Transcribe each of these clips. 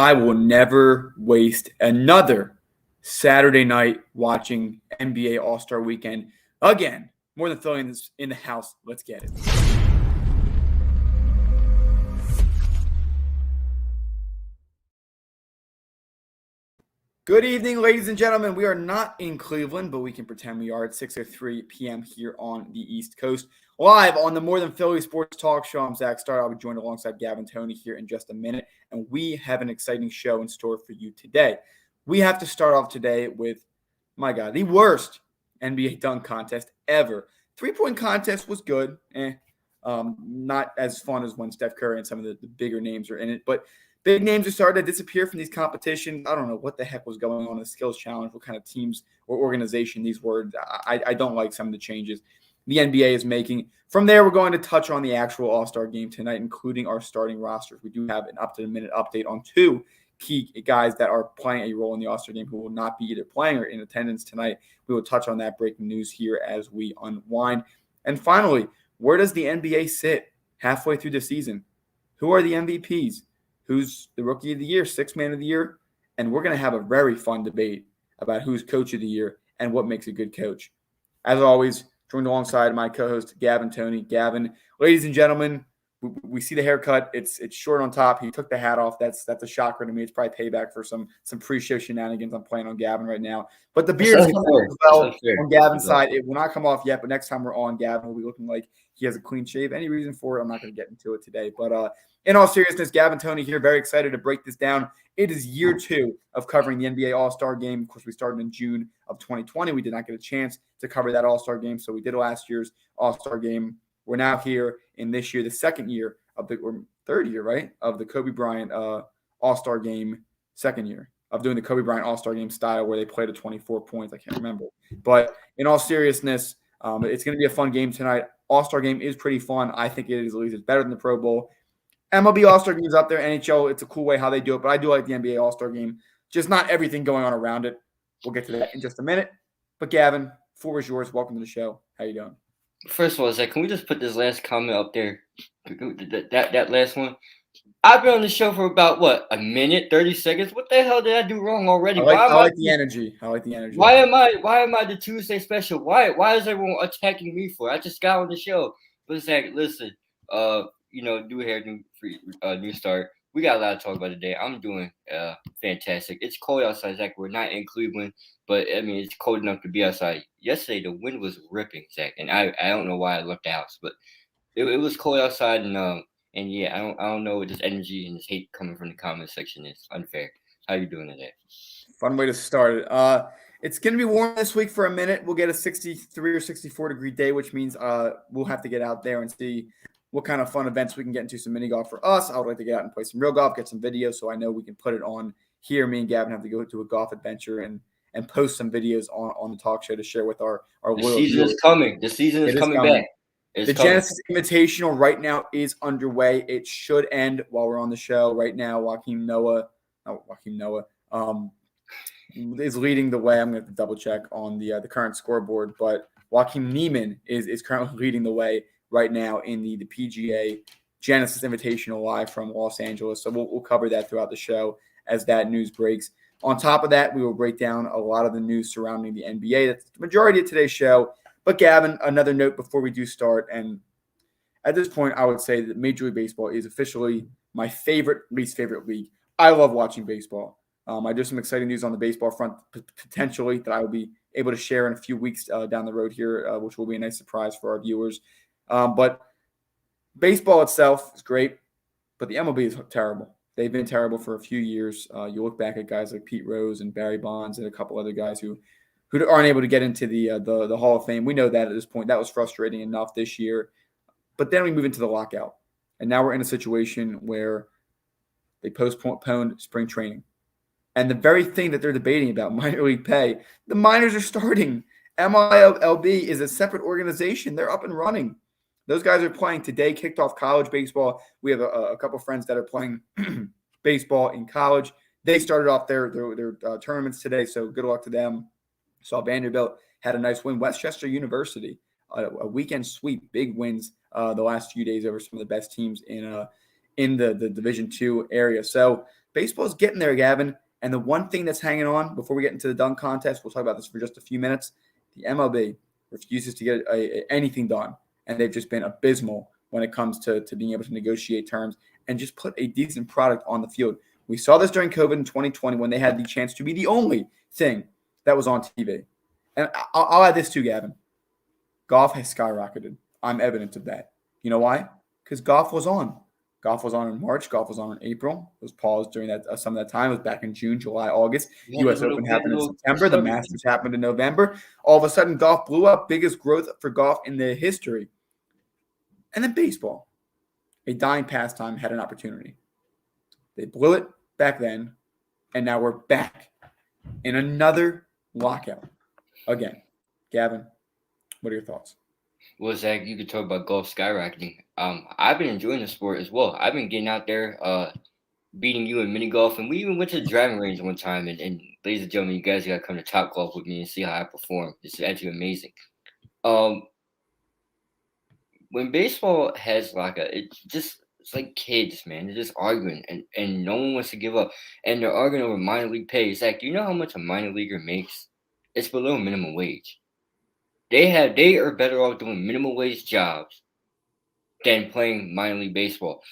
I will never waste another Saturday night watching NBA All-Star Weekend again. More than filling this in the house. Let's get it. Good evening, ladies and gentlemen. We are not in Cleveland, but we can pretend we are at 6:03 p.m. here on the East Coast. Live on the More Than Philly Sports Talk Show. I'm Zach Starr. I'll be joined alongside Gavin Tony here in just a minute, and we have an exciting show in store for you today. We have to start off today with, my God, the worst NBA dunk contest ever. Three-point contest was good. Not as fun as when Steph Curry and some of the bigger names are in it, but big names are starting to disappear from these competitions. I don't know what the heck was going on in the skills challenge, what kind of teams or organization these were. I don't like some of the changes the NBA is making. From there, we're going to touch on the actual All-Star game tonight, including our starting rosters. We do have an up-to-the-minute update on two key guys that are playing a role in the All-Star game who will not be either playing or in attendance tonight. We will touch on that breaking news here as we unwind. And finally, where does the NBA sit halfway through the season? Who are the MVPs? Who's the Rookie of the Year, Sixth Man of the Year? And we're going to have a very fun debate about who's Coach of the Year and what makes a good coach. As always, joined alongside my co-host, Gavin Tony. Gavin, ladies and gentlemen, we see the haircut. It's short on top. He took the hat off. That's a shocker to me. It's probably payback for some pre-show shenanigans I'm playing on Gavin right now. But the beard is coming off as well on Gavin's side. It will not come off yet, but next time we're on, Gavin will be looking like he has a clean shave. Any reason for it, I'm not going to get into it today. But in all seriousness, Gavin Tony here, very excited to break this down. It is year 2 of covering the NBA All-Star Game. Of course, we started in June of 2020. We did not get a chance to cover that All-Star Game, so we did last year's All-Star Game. We're now here in this year, the second year of or third year, right, of the Kobe Bryant All-Star Game, second year of doing the Kobe Bryant All-Star Game style where they played to 24 points. I can't remember. But in all seriousness, it's going to be a fun game tonight. All-Star Game is pretty fun. I think it is, at least it's better than the Pro Bowl. MLB All-Star Game is up there. NHL, it's a cool way how they do it, but I do like the NBA All-Star Game. Just not everything going on around it. We'll get to that in just a minute. But Gavin, floor is yours. Welcome to the show. How you doing? First of all, Zach, can we just put this last comment up there? That last one. I've been on the show for about a minute, 30 seconds. What the hell did I do wrong already? I like the energy. Why am I the Tuesday special? Why is everyone attacking me for? I just got on the show. But Zach, listen, new hair, new start. We got a lot to talk about today. I'm doing fantastic. It's cold outside, Zach. We're not in Cleveland, but I mean it's cold enough to be outside. Yesterday the wind was ripping, Zach, and I don't know why I left the house, but it was cold outside, and yeah, I don't know what this energy and this hate coming from the comment section is. Unfair. How you doing today? Fun way to start it. It's going to be warm this week for a minute. We'll get a 63 or 64 degree day, which means we'll have to get out there and see what kind of fun events we can get into. Some mini golf for us. I would like to get out and play some real golf, get some videos, so I know we can put it on here. Me and Gavin have to go to a golf adventure and post some videos on the talk show to share with our the season is coming. The season is coming back. The Genesis Invitational right now is underway. It should end while we're on the show right now. Joakim Noah is leading the way. I'm going to have to double check on the current scoreboard, but Joakim Neiman is currently leading the way right now in the PGA Genesis Invitational live from Los Angeles. So we'll cover that throughout the show as that news breaks. On top of that, we will break down a lot of the news surrounding the NBA. That's the majority of today's show. But Gavin, another note before we do start, and at this point, I would say that Major League Baseball is officially my least favorite league. I love watching baseball. I do some exciting news on the baseball front, potentially, that I will be able to share in a few weeks down the road here, which will be a nice surprise for our viewers. But baseball itself is great, but the MLB is terrible. They've been terrible for a few years. You look back at guys like Pete Rose and Barry Bonds and a couple other guys who aren't able to get into the Hall of Fame. We know that at this point. That was frustrating enough this year. But then we move into the lockout. And now we're in a situation where they postponed spring training. And the very thing that they're debating about, minor league pay, the minors are starting. MILB is a separate organization. They're up and running. Those guys are playing today, kicked off college baseball. We have a couple friends that are playing baseball in college. They started off their tournaments today, so good luck to them. Saw Vanderbilt had a nice win. Westchester University, a weekend sweep, big wins the last few days over some of the best teams in the Division II area. So baseball's getting there, Gavin. And the one thing that's hanging on before we get into the dunk contest, we'll talk about this for just a few minutes. The MLB refuses to get anything done, and they've just been abysmal when it comes to being able to negotiate terms and just put a decent product on the field. We saw this during COVID in 2020 when they had the chance to be the only thing that was on TV. And I'll add this too, Gavin. Golf has skyrocketed. I'm evidence of that. You know why? Because golf was on. Golf was on in March. Golf was on in April. It was paused during that some of that time. It was back in June, July, August. U.S. Open happened in September. The Masters happened in November. All of a sudden, golf blew up. Biggest growth for golf in the history. And then baseball, a dying pastime, had an opportunity. They blew it back then, and now we're back in another lockout again. Gavin, what are your thoughts? Well, Zach, you could talk about golf skyrocketing. I've been enjoying the sport as well. I've been getting out there, beating you in mini golf, and we even went to the driving range one time. And ladies and gentlemen, you guys got to come to Top Golf with me and see how I perform. It's actually amazing. When baseball has it's like kids, man. They're just arguing, and no one wants to give up. And they're arguing over minor league pay. Zach, do you know how much a minor leaguer makes? It's below minimum wage. They are better off doing minimum wage jobs than playing minor league baseball.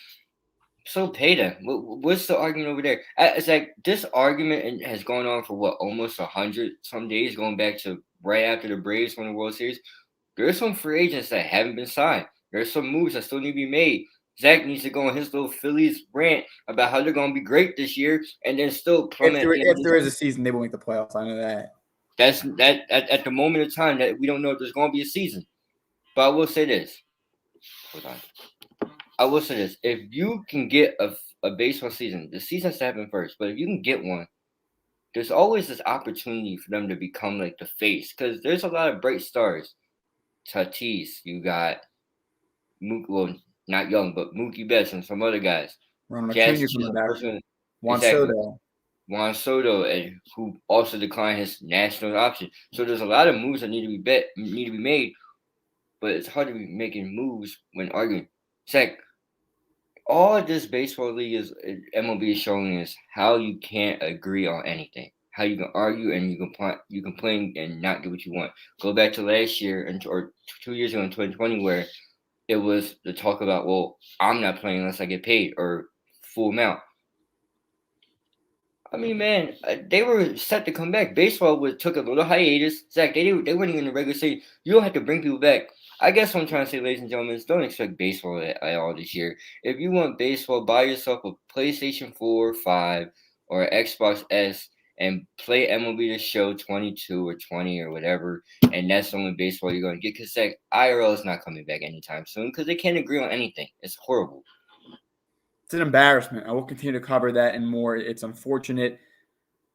So pay them. What's the argument over there? It's like this argument has gone on for almost 100 some days, going back to right after the Braves won the World Series. There's some free agents that haven't been signed. There's some moves that still need to be made. Zach needs to go on his little Phillies rant about how they're going to be great this year, and then still plummet. If there is a season, they will make the playoffs. I know that. That's at the moment of time that we don't know if there's going to be a season. But I will say this. Hold on. I will say this. If you can get a baseball season, the season has to happen first, but if you can get one, there's always this opportunity for them to become like the face, because there's a lot of bright stars. Tatis, you got not young, but Mookie Betts and some other guys. Ronald Acuna coming back. Juan Soto, and who also declined his national option. So there's a lot of moves that need to be made, but it's hard to be making moves when arguing. Zach, all this baseball league is MLB is showing is how you can't agree on anything. How you can argue and you complain and not get what you want. Go back to last year or 2 years ago in 2020 where it was the talk about, well, I'm not playing unless I get paid or full amount. I mean, man, they were set to come back. Baseball took a little hiatus. Zach, they weren't even in the regular season. You don't have to bring people back. I guess what I'm trying to say, ladies and gentlemen, is don't expect baseball at all this year. If you want baseball, buy yourself a PlayStation 4 or 5 or an Xbox S and play MLB The Show 22 or 20 or whatever, and that's the only baseball you're going to get, because Zach, IRL is not coming back anytime soon because they can't agree on anything. It's horrible. It's an embarrassment. I will continue to cover that and more. It's unfortunate.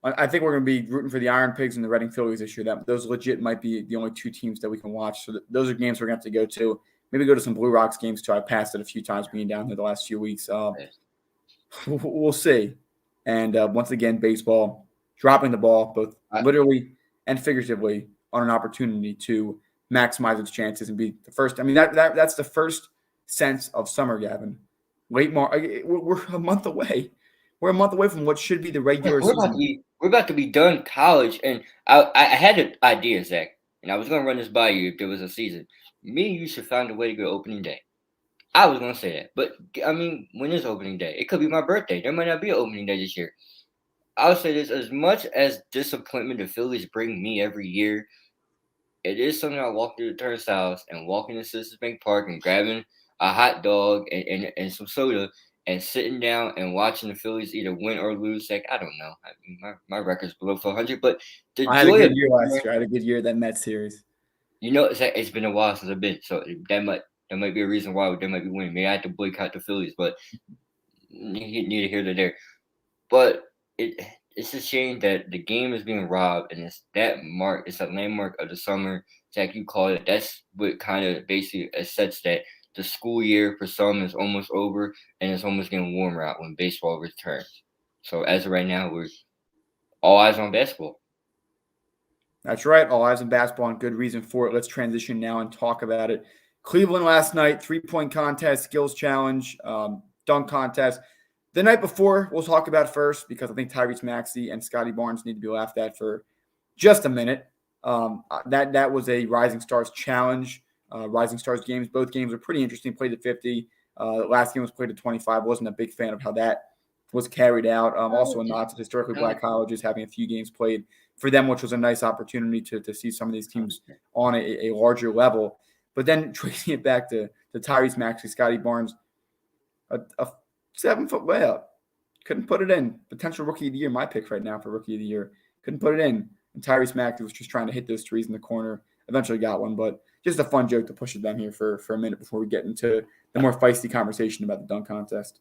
I think we're going to be rooting for the Iron Pigs and the Reading Phillies this year. Those legit might be the only two teams that we can watch. So those are games we're going to have to go to. Maybe go to some Blue Rocks games too. I've passed it a few times being down here the last few weeks. We'll see. And once again, baseball dropping the ball, both literally and figuratively, on an opportunity to maximize its chances and be the first. I mean, that's the first sense of summer, Gavin. Late March. We're a month away. We're a month away from what should be the regular season. We're about to be done college, and I had an idea, Zach, and I was going to run this by you if there was a season. Me and you should find a way to go opening day. I was going to say that, but, I mean, when is opening day? It could be my birthday. There might not be an opening day this year. I'll say this, as much as disappointment the Phillies bring me every year, it is something I walk through the turnstiles and walking to Citizens Bank Park and grabbing a hot dog and some soda and sitting down and watching the Phillies either win or lose. Like, I don't know. I mean, my record's below 400, but I had a good year last year. I had a good year that Mets series. You know, it's been a while since I've been, so that might be a reason why they might be winning. Maybe I have to boycott the Phillies, but neither here nor there. But it's a shame that the game is being robbed, and it's a landmark of the summer. Zach, you call it. That's what kind of basically sets that the school year for some is almost over, and it's almost getting warmer out when baseball returns. So as of right now, we're all eyes on basketball. That's right. All eyes on basketball, and good reason for it. Let's transition now and talk about it. Cleveland last night, 3-point contest, skills challenge, dunk contest. The night before, we'll talk about first because I think Tyrese Maxey and Scottie Barnes need to be laughed at for just a minute. That was a Rising Stars challenge. Rising Stars games, both games were pretty interesting. Played at 50. Last game was played at 25. Wasn't a big fan of how that was carried out. Also, a nod to historically black colleges having a few games played for them, which was a nice opportunity to see some of these teams on a larger level. But then tracing it back to Tyrese Maxey, Scottie Barnes, a 7-foot layup. Couldn't put it in. Potential rookie of the year, my pick right now for rookie of the year. Couldn't put it in. And Tyrese Maxey was just trying to hit those threes in the corner. Eventually got one, but just a fun joke to push it down here for a minute before we get into the more feisty conversation about the dunk contest.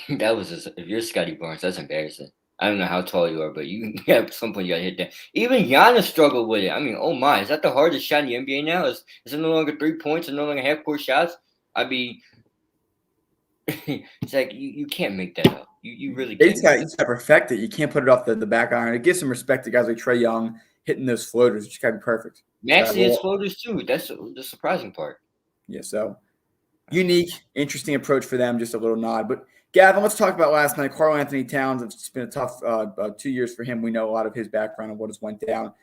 That was just, if you're Scottie Barnes, that's embarrassing. I don't know how tall you are, but you at some point you gotta hit that. Even Giannis struggled with it. I mean, oh my, is that the hardest shot in the NBA now? Is it no longer 3 points and no longer half court shots? I mean, it's like you can't make that up. You really can't. You just gotta perfect it. You can't put it off the back iron. It gives some respect to guys like Trae Young hitting those floaters. It's gotta be perfect. Maxey hits floaters too. That's the surprising part. Yeah, so unique, interesting approach for them. Just a little nod. But Gavin, let's talk about last night. Karl Anthony Towns. It's been a tough 2 years for him. We know a lot of his background and what has went down.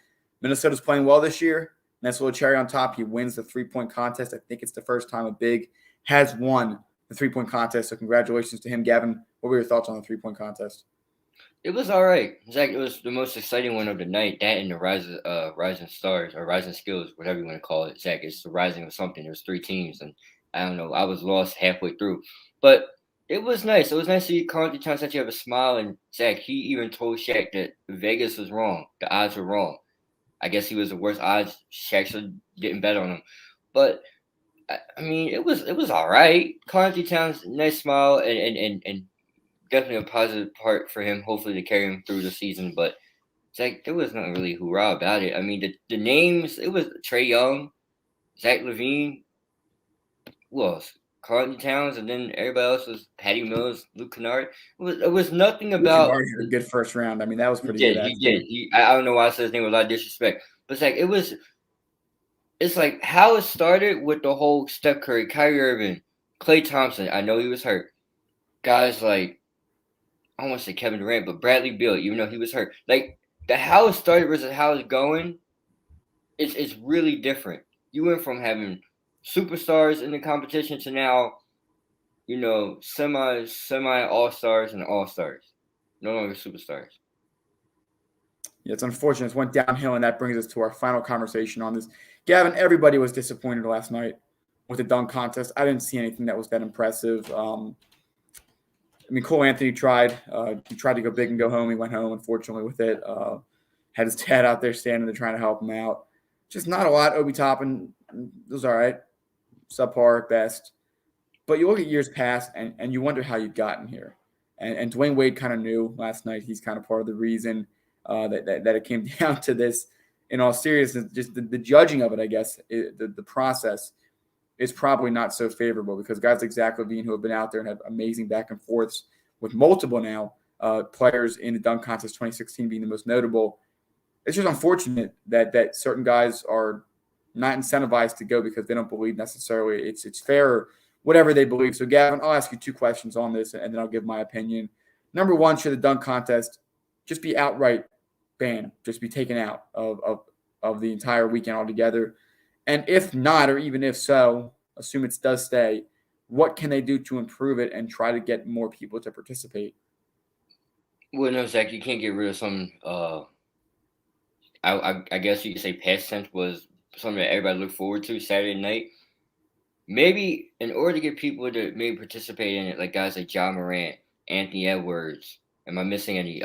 Minnesota's playing well this year. Nice little cherry on top. He wins the 3-point contest. I think it's the first time a big has won the 3-point contest. So congratulations to him, Gavin. What were your thoughts on the 3-point contest? It was all right. Zach, it was the most exciting one of the night. That and the rising stars or rising skills, whatever you want to call it. Zach, it's the rising of something. There's 3 teams, and I don't know. I was lost halfway through, but it was nice. It was nice to see Karl Anthony Towns actually have a smile. And Zach, he even told Shaq that Vegas was wrong. The odds were wrong. I guess he was the worst odds. Shaq should getting bet on him, but I mean, it was all right. Karl Anthony Towns, nice smile, and definitely a positive part for him. Hopefully to carry him through the season, but it's like there was nothing really hoorah about it. I mean, the names, it was Trae Young, Zach LaVine, who else? Karl Anthony Towns, and then everybody else was Patty Mills, Luke Kennard. It was nothing about. Luke Kennard had a good first round. I mean, that was pretty good. He did. I don't know why I said his name with a lot of disrespect, but it's like it's like how it started with the whole Steph Curry, Kyrie Irving, Klay Thompson. I know he was hurt. Guys like, I don't want to say Kevin Durant, but Bradley Beal, even though he was hurt. Like, the how it started versus how it's going, it's really different. You went from having superstars in the competition to now, semi all-stars and all-stars. No longer superstars. Yeah, it's unfortunate. It went downhill, and that brings us to our final conversation on this. Gavin, everybody was disappointed last night with the dunk contest. I didn't see anything that was that impressive. I mean, Cole Anthony tried. He tried to go big and go home. He went home, unfortunately, with it. Had his dad out there standing there trying to help him out. Just not a lot. Obi Toppin, it was all right. Subpar at best. But you look at years past, and you wonder how you've gotten here. And Dwayne Wade kind of knew last night. He's kind of part of the reason that it came down to this. In all seriousness, just the judging of it, I guess, the process is probably not so favorable because guys like Zach LaVine, who have been out there and had amazing back and forths with multiple now players in the dunk contest, 2016 being the most notable. It's just unfortunate that certain guys are not incentivized to go because they don't believe necessarily it's fair or whatever they believe. So, Gavin, I'll ask you 2 questions on this, and then I'll give my opinion. Number one, should the dunk contest just be outright banned, just be taken out of the entire weekend altogether? And if not, or even if so, assume it does stay, what can they do to improve it and try to get more people to participate? Well, no, Zach, you can't get rid of some. I guess you could say past tense was something that everybody looked forward to Saturday night. Maybe in order to get people to maybe participate in it, like guys like John Morant, Anthony Edwards. Am I missing any?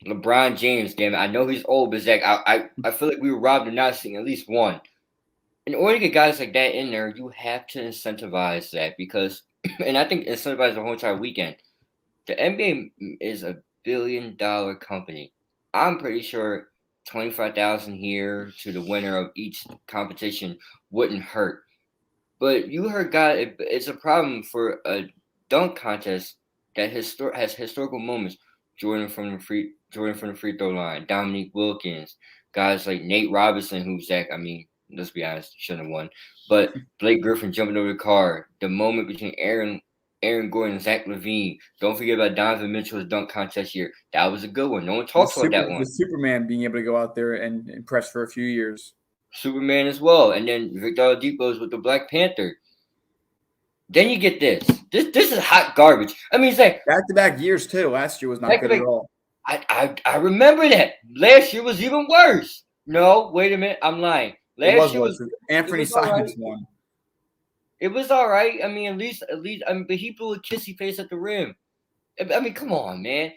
LeBron James, damn it. I know he's old, but Zach, I feel like we were robbed of not seeing at least one. In order to get guys like that in there, you have to incentivize that because, and I think incentivize the whole entire weekend. The NBA is a $1 billion company. I'm pretty sure 25,000 here to the winner of each competition wouldn't hurt. But you heard, God, it's a problem for a dunk contest that has historical moments. Jordan from the free throw line, Dominique Wilkins, guys like Nate Robinson, who's Zach. I mean, let's be honest, shouldn't have won. But Blake Griffin jumping over the car, the moment between Aaron Aaron Gordon, Zach LaVine. Don't forget about Donovan Mitchell's dunk contest year. That was a good one. No one talks about that one. The Superman being able to go out there and impress for a few years. Superman as well. And then Victor Oladipo's with the Black Panther. Then you get this. This is hot garbage. I mean, it's like back-to-back years too. Last year was not good at all. I remember that. Last year was even worse. No, wait a minute. I'm lying. Last year was Anthony Simons won. It was all right. I mean, at least. I mean, but he blew a kissy face at the rim. I mean, come on, man.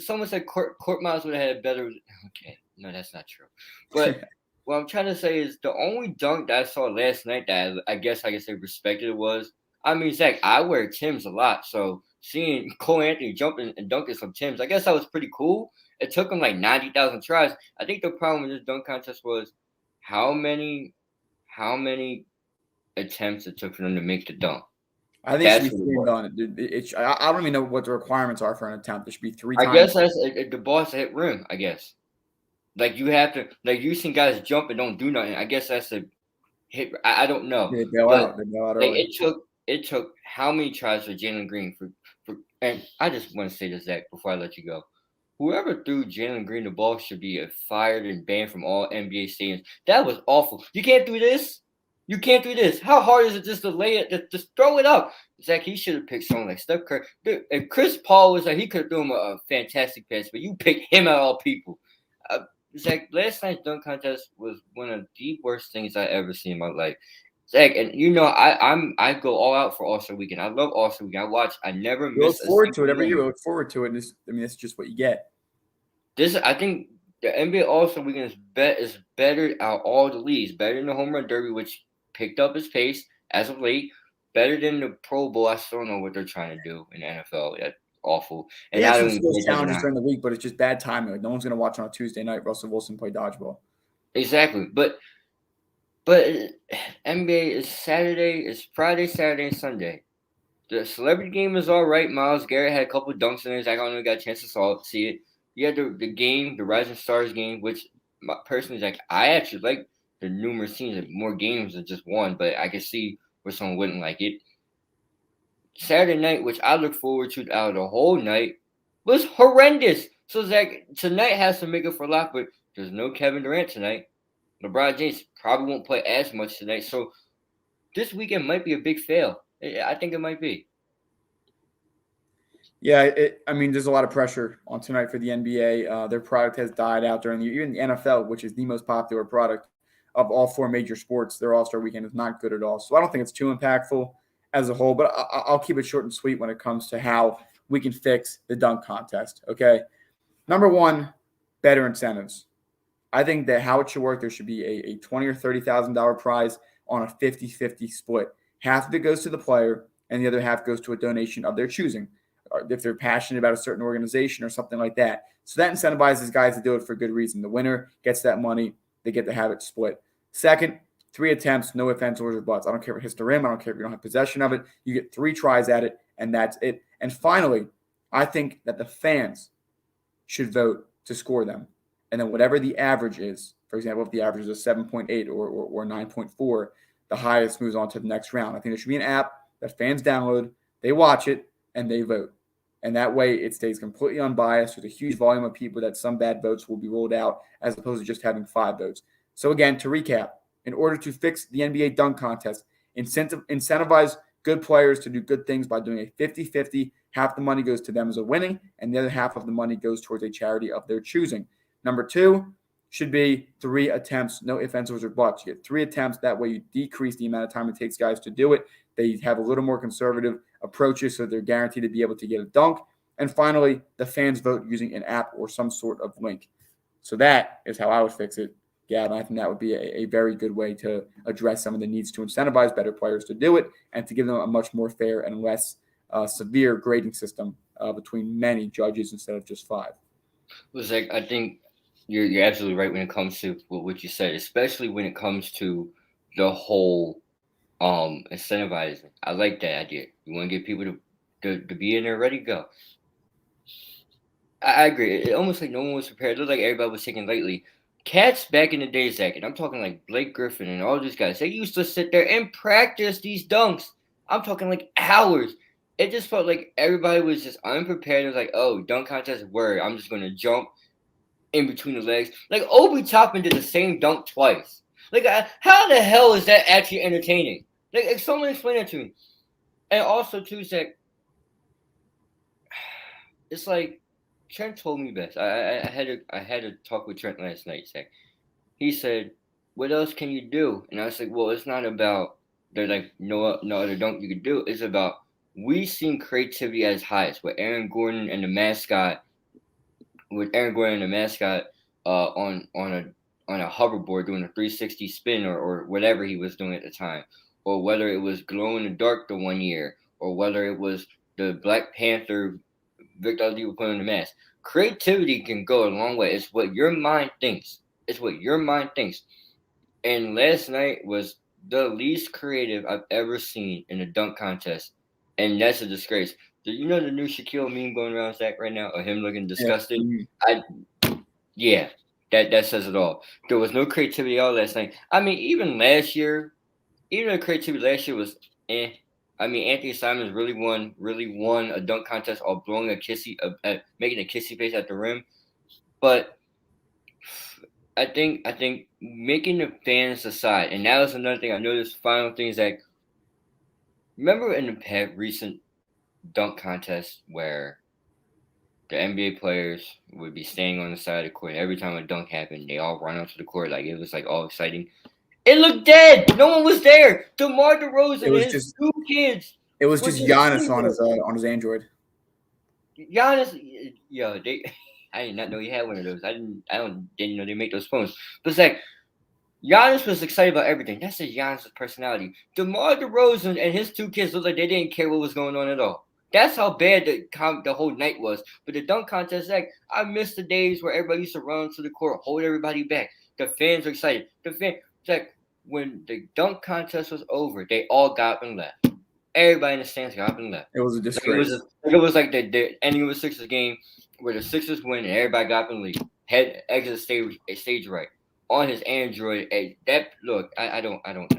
Someone said Court Miles would have had a better. Okay, no, that's not true. But what I'm trying to say is the only dunk that I saw last night that I guess I can say respected was. I mean, Zach, I wear Timbs a lot, so seeing Cole Anthony jumping and dunking some Timbs, I guess that was pretty cool. It took him like 90,000 tries. I think the problem with this dunk contest was how many attempts it took for them to make the dunk. I think it should be 3 done. I don't even know what the requirements are for an attempt. It should be 3 times. I guess that's the ball has to hit rim, I guess. Like you have to, like you seen guys jump and don't do nothing. I guess that's a hit. I don't know. They bail out early. It took how many tries for Jalen Green for and I just want to say this, Zach, before I let you go. Whoever threw Jalen Green the ball should be fired and banned from all NBA stadiums. That was awful. You can't do this. You can't do this. How hard is it just to lay it? Just throw it up. Zach, he should have picked someone like Steph Curry. Dude, if Chris Paul was like, he could have thrown him a fantastic pass, but you picked him out of all people. Zach, last night's dunk contest was one of the worst things I ever seen in my life. Zach, and you know I go all out for All-Star Weekend. I love All-Star Weekend. I never miss. Look forward to it every year. We look forward to it. It's just what you get. I think the NBA All-Star Weekend is better out all the leagues. Better than the Home Run Derby, which picked up its pace as of late. Better than the Pro Bowl. I still don't know what they're trying to do in the NFL. That's awful. And yeah, some skills challenges during the week, but it's just bad timing. Like no one's gonna watch on a Tuesday night Russell Wilson play dodgeball. Exactly, but NBA is Saturday. It's Friday, Saturday, and Sunday. The celebrity game is all right. Myles Garrett had a couple of dunks in it. I don't know, got a chance to see it. You had the game, the Rising Stars game, which personally, like I actually like the numerous teams, more games than just one. But I can see where someone wouldn't like it. Saturday night, which I look forward to out of the whole night, was horrendous. So Zach, tonight has to make up for a lot, but there's no Kevin Durant tonight. LeBron James probably won't play as much tonight. So this weekend might be a big fail. I think it might be. Yeah, I mean, there's a lot of pressure on tonight for the NBA. Their product has died out during the year. Even the NFL, which is the most popular product of all 4 major sports, their All-Star Weekend is not good at all. So I don't think it's too impactful as a whole, but I'll keep it short and sweet when it comes to how we can fix the dunk contest, okay? Number 1, better incentives. I think that how it should work, there should be a $20,000 or $30,000 prize on a 50-50 split. Half of it goes to the player, and the other half goes to a donation of their choosing, or if they're passionate about a certain organization or something like that. So that incentivizes guys to do it for good reason. The winner gets that money. They get to have it split. Second, 3 attempts, no ifs, ands, or buts. I don't care if it hits the rim. I don't care if you don't have possession of it. You get 3 tries at it, and that's it. And finally, I think that the fans should vote to score them. And then whatever the average is, for example, if the average is a 7.8 or 9.4, the highest moves on to the next round. I think there should be an app that fans download, they watch it, and they vote. And that way it stays completely unbiased. There's a huge volume of people that some bad votes will be rolled out as opposed to just having 5 votes. So again, to recap, in order to fix the NBA dunk contest, incentivize good players to do good things by doing a 50-50. Half the money goes to them as a winning, and the other half of the money goes towards a charity of their choosing. Number 2 should be 3 attempts, no ifs, ands, or buts. You get 3 attempts. That way you decrease the amount of time it takes guys to do it. They have a little more conservative approaches, so they're guaranteed to be able to get a dunk. And finally, the fans vote using an app or some sort of link. So that is how I would fix it, Gavin. I think that would be a very good way to address some of the needs to incentivize better players to do it and to give them a much more fair and less severe grading system between many judges instead of just 5. Well, Zach, I think you're absolutely right when it comes to what you said, especially when it comes to the whole incentivizing. I like that idea. You want to get people to be in there ready to go. I agree. It almost like no one was prepared. It looked like everybody was taking lightly. Cats back in the day, Zach, and I'm talking like Blake Griffin and all these guys, they used to sit there and practice these dunks. I'm talking like hours. it just felt like everybody was just unprepared. It was like, oh, dunk contest, word. I'm just gonna jump in between the legs. Like Obi Toppin did the same dunk twice. Like, how the hell is that actually entertaining? Like someone explain that to me. And also too, Zach, it's like Trent told me best. I had to talk with Trent last night, Zach. He said, "What else can you do?" And I was like, "Well, it's not about there's like no other dunk you could do. It's about we seen creativity at its highest with Aaron Gordon and the mascot, on a hoverboard doing a 360 spin or whatever he was doing at the time, or whether it was glow in the dark the one year, or whether it was the Black Panther Victor Ali putting on the mask. Creativity can go a long way. It's what your mind thinks. It's what your mind thinks. And last night was the least creative I've ever seen in a dunk contest, and that's a disgrace. Do you know the new Shaquille meme going around, Zach, right now, of him looking disgusted? Yeah. That says it all. There was no creativity at all last night. I mean, even the creativity last year was eh. I mean, Anthony Simons really won a dunk contest off blowing making a kissy face at the rim. But I think making the fans aside, and that was another thing I noticed. Final thing is that remember in the recent dunk contest where the NBA players would be standing on the side of the court. Every time a dunk happened, they all run onto the court like it was like all exciting. It looked dead. No one was there. DeMar DeRozan and his two kids. It was just Giannis on his Android. Giannis, I did not know he had one of those. I didn't know they make those phones. But it's like Giannis was excited about everything. That's just Giannis' personality. DeMar DeRozan and his two kids looked like they didn't care what was going on at all. That's how bad the whole night was. But the dunk contest, like, I miss the days where everybody used to run to the court, hold everybody back. The fans were excited. Like, when the dunk contest was over, they all got up and left. Everybody in the stands got up and left. It was a disgrace. It was like the ending of the Sixers game where the Sixers win and everybody got up and leave. Exit stage right on his Android. I don't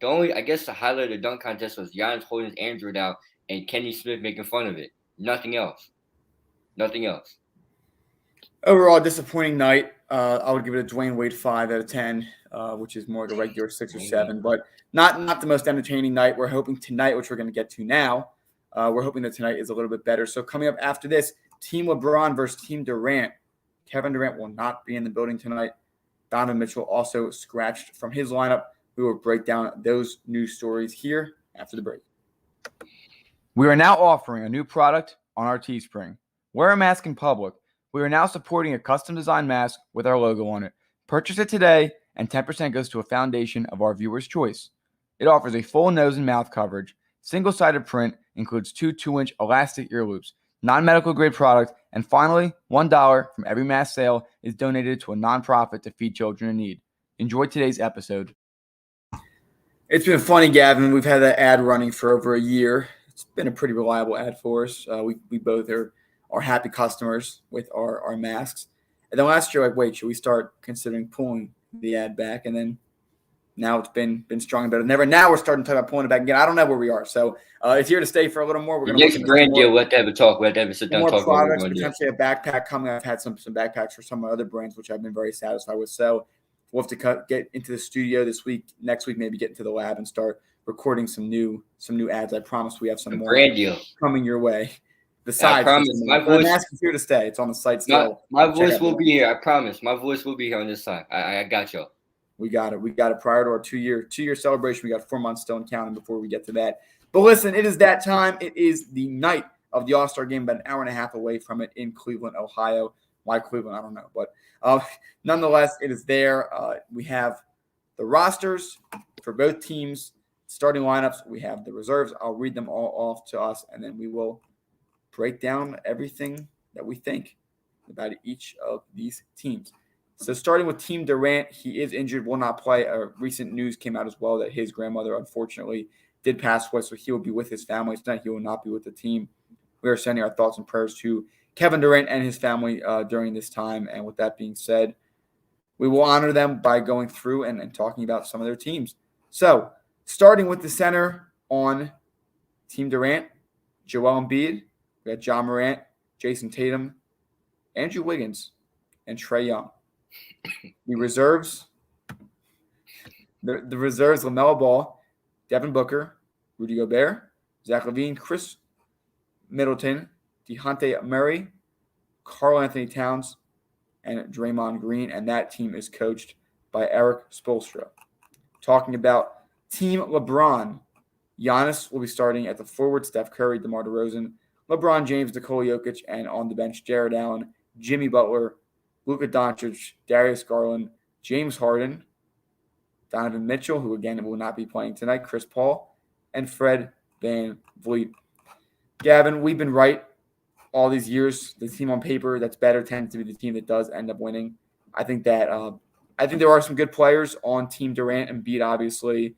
know. I guess the highlight of the dunk contest was Giannis holding his Android out and Kenny Smith making fun of it. Nothing else. Overall, disappointing night. I would give it a Dwayne Wade 5 out of 10, which is more like a regular 6 or 7, but not the most entertaining night. We're hoping tonight, which we're going to get to now, we're hoping that tonight is a little bit better. So coming up after this, Team LeBron versus Team Durant. Kevin Durant will not be in the building tonight. Donovan Mitchell also scratched from his lineup. We will break down those news stories here after the break. We are now offering a new product on our Teespring. Wear a mask in public. We are now supporting a custom-designed mask with our logo on it. Purchase it today, and 10% goes to a foundation of our viewer's choice. It offers a full nose and mouth coverage, single-sided print, includes 2 2-inch elastic ear loops, non-medical grade product, and finally, $1 from every mask sale is donated to a nonprofit to feed children in need. Enjoy today's episode. It's been funny, Gavin. We've had that ad running for over a year. It's been a pretty reliable ad for us. We both are happy customers with our masks. And then last year, like, wait, should we start considering pulling the ad back? And then now it's been strong and better than ever. Now we're starting to talk about pulling it back again. I don't know where we are. So it's here to stay for a little more. We're going to next brand deal. We'll have to have a talk. We'll have to have a sit down talk. More products, potentially a backpack coming. I've had some backpacks for some of my other brands, which I've been very satisfied with. So we'll have to get into the studio this week. Next week, maybe get into the lab and start recording some new ads. I promise we have some more brand deal coming your way. Besides, I promise, my voice is here to stay. It's on the site still. My voice will be here. I promise. My voice will be here on this side. I got y'all. We got it. Prior to our two-year celebration. We got 4 months still in counting before we get to that. But listen, it is that time. It is the night of the All-Star game, about an hour and a half away from it in Cleveland, Ohio. Why Cleveland? I don't know. But nonetheless, it is there. We have the rosters for both teams, starting lineups. We have the reserves. I'll read them all off to us, and then we will break down everything that we think about each of these teams. So starting with Team Durant, he is injured, will not play. Recent news came out as well that his grandmother, unfortunately, did pass away, so he will be with his family tonight. He will not be with the team. We are sending our thoughts and prayers to Kevin Durant and his family during this time. And with that being said, we will honor them by going through and talking about some of their teams. So starting with the center on Team Durant, Joel Embiid, we got John Morant, Jason Tatum, Andrew Wiggins, and Trae Young. The reserves, LaMelo Ball, Devin Booker, Rudy Gobert, Zach LaVine, Chris Middleton, DeJounte Murray, Karl Anthony Towns, and Draymond Green. And that team is coached by Eric Spoelstra. Talking about Team LeBron, Giannis will be starting at the forward, Steph Curry, DeMar DeRozan, LeBron James, Nikola Jokic, and on the bench, Jared Allen, Jimmy Butler, Luka Doncic, Darius Garland, James Harden, Donovan Mitchell, who again will not be playing tonight, Chris Paul, and Fred VanVleet. Gavin, we've been right all these years. The team on paper that's better tends to be the team that does end up winning. I think that I think there are some good players on Team Durant and Embiid, obviously,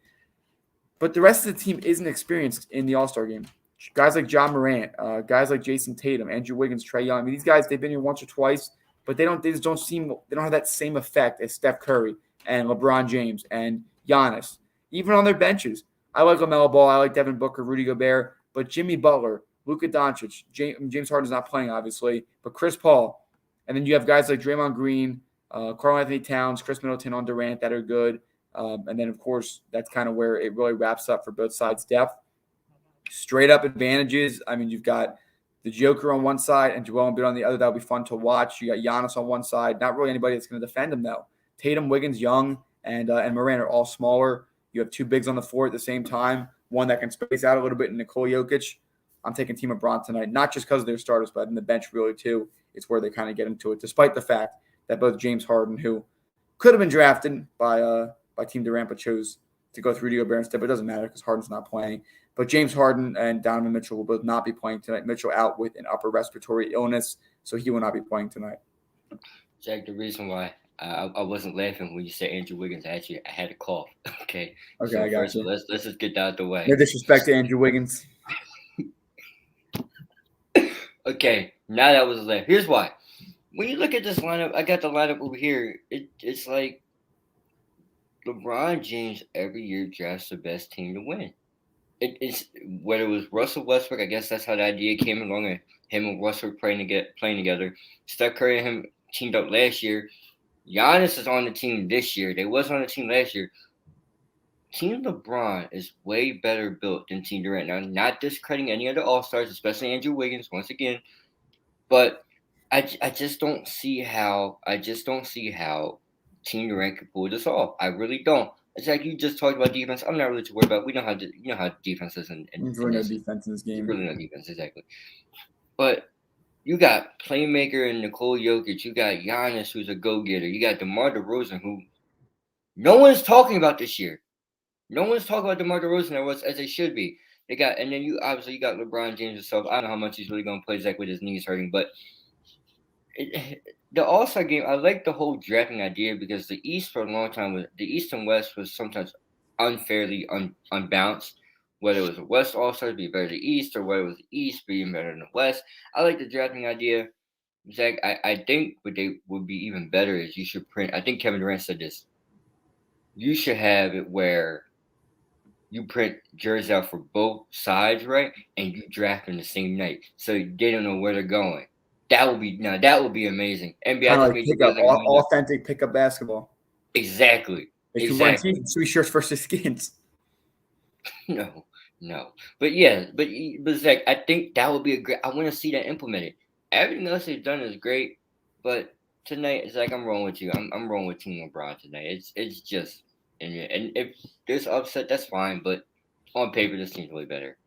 but the rest of the team isn't experienced in the All-Star game. Guys like John Morant, guys like Jason Tatum, Andrew Wiggins, Trae Young. I mean, these guys, they've been here once or twice, but they don't have that same effect as Steph Curry and LeBron James and Giannis. Even on their benches, I like LaMelo Ball, I like Devin Booker, Rudy Gobert, but Jimmy Butler, Luka Doncic, James Harden's not playing, obviously, but Chris Paul, and then you have guys like Draymond Green, Karl Anthony Towns, Chris Middleton on Durant that are good. And then, of course, that's kind of where it really wraps up for both sides' depth. Straight up advantages. I mean, you've got the Joker on one side and Joel Embiid on the other. That'll be fun to watch. You got Giannis on one side. Not really anybody that's going to defend him, though. Tatum, Wiggins, Young, and Morant are all smaller. You have two bigs on the floor at the same time. One that can space out a little bit in Nikola Jokic. I'm taking Team LeBron tonight, not just because of their starters, but in the bench really, too. It's where they kind of get into it, despite the fact that both James Harden, who could have been drafted by Team Durant, but chose to go through Rudy Gobert instead, but it doesn't matter because Harden's not playing. But James Harden and Donovan Mitchell will both not be playing tonight. Mitchell out with an upper respiratory illness, so he will not be playing tonight. Jack, the reason why I wasn't laughing when you said Andrew Wiggins, I had a cough. Okay. Okay, I got you. Let's just get that out the way. No disrespect to Andrew Wiggins. Okay, now that was a laugh. Here's why. When you look at this lineup, I got the lineup over here. It's like LeBron James every year drafts the best team to win. It's whether it was Russell Westbrook, I guess that's how the idea came along, and him and Russell playing together. Steph Curry and him teamed up last year. Giannis is on the team this year. They was on the team last year. Team LeBron is way better built than Team Durant. Now, not discrediting any of the All-Stars, especially Andrew Wiggins, once again, but I just don't see how Team Durant could pull this off. I really don't. It's like you just talked about defense. I'm not really too worried about. We know how defense is, and There's really no defense in this game. Really no defense, exactly. But you got playmaker and Nikola Jokic. You got Giannis, who's a go-getter. You got DeMar DeRozan, who no one's talking about this year. No one's talking about DeMar DeRozan as they should be. And then you got LeBron James himself. I don't know how much he's really going to play, Zach, with his knees hurting, but the All-Star game, I like the whole drafting idea because the East for a long time the East and West was sometimes unfairly unbalanced. Whether it was the West All-Stars be better than the East, or whether it was the East being better than the West. I like the drafting idea. Zach, I think what they would be even better is you should print. I think Kevin Durant said this. You should have it where you print jerseys out for both sides, right? And you draft them the same night, so they don't know where they're going. That would be amazing. NBA Authentic pickup basketball. Exactly. They should run three shirts versus skins. No. But yeah, but Zach, I think that would be I want to see that implemented. Everything else they've done is great, but tonight, Zach, I'm rolling with you. I'm rolling with Team LeBron tonight. It's just, and if there's upset, that's fine. But on paper, this team's way better.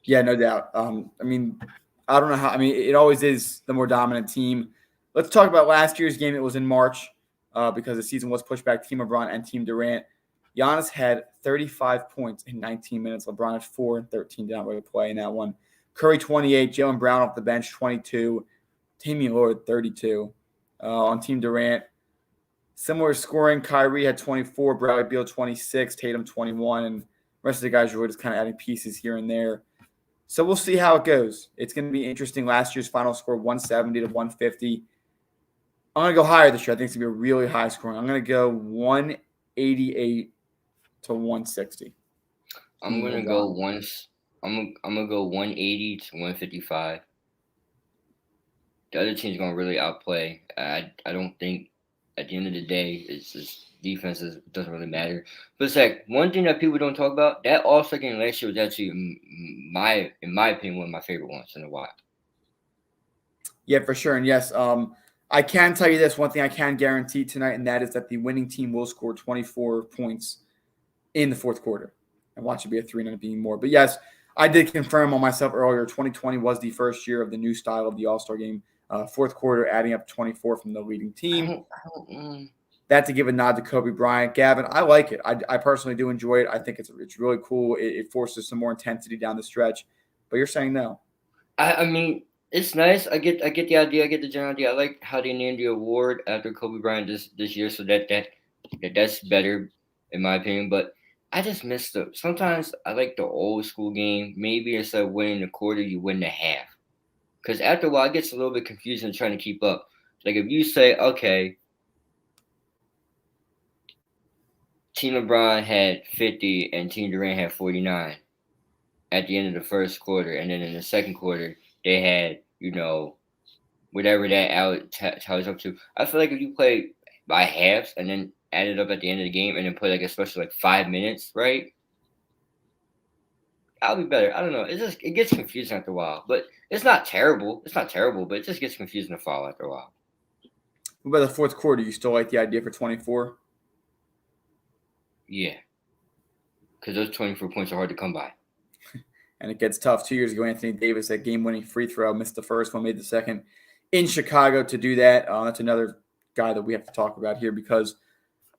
Yeah, no doubt. I mean, I don't know how. I mean, it always is the more dominant team. Let's talk about last year's game. It was in March because the season was pushed back. Team LeBron and Team Durant. Giannis had 35 points in 19 minutes. LeBron had 4 and 13. Did not really play in that one. Curry 28. Jaylen Brown off the bench 22. Damian Lillard 32. On Team Durant, similar scoring. Kyrie had 24. Bradley Beal 26. Tatum 21. And the rest of the guys were just kind of adding pieces here and there. So we'll see how it goes. It's going to be interesting. Last year's final score 170 to 150. I'm going to go higher this year. I think it's going to be a really high scoring. I'm going to go 188 to 160. I'm going to go I'm gonna go 180 to 155. The other team's gonna really outplay. I don't think at the end of the day it's just defenses doesn't really matter. But it's like one thing that people don't talk about, that All-Star game last year was actually in my opinion one of my favorite ones in a while. Yeah, for sure. And yes, I can tell you this one thing I can guarantee tonight, and that is that the winning team will score 24 points in the fourth quarter. And watch it be a 3-0 being more. But yes, I did confirm on myself earlier, 2020 was the first year of the new style of the All-Star game. Fourth quarter, adding up 24 from the leading team. That to give a nod to Kobe Bryant. Gavin, I like it. I personally do enjoy it. I think it's really cool. It forces some more intensity down the stretch. But you're saying no. I mean, it's nice. I get the idea. I get the general idea. I like how they named the award after Kobe Bryant this year, so that's better in my opinion. But I just miss sometimes I like the old school game. Maybe instead of winning the quarter, you win the half. Because after a while, it gets a little bit confusing trying to keep up. Like if you say, okay, Team LeBron had 50 and Team Durant had 49 at the end of the first quarter, and then in the second quarter they had whatever that tallies up to. I feel like if you play by halves and then add it up at the end of the game and then play like especially like 5 minutes, right? I'll be better. I don't know. It gets confusing after a while, but it's not terrible. It's not terrible, but it just gets confusing to follow after a while. What about the fourth quarter? You still like the idea for 24? Yeah, because those 24 points are hard to come by. And it gets tough. 2 years ago, Anthony Davis, that game-winning free throw, missed the first one, made the second in Chicago to do that. That's another guy that we have to talk about here because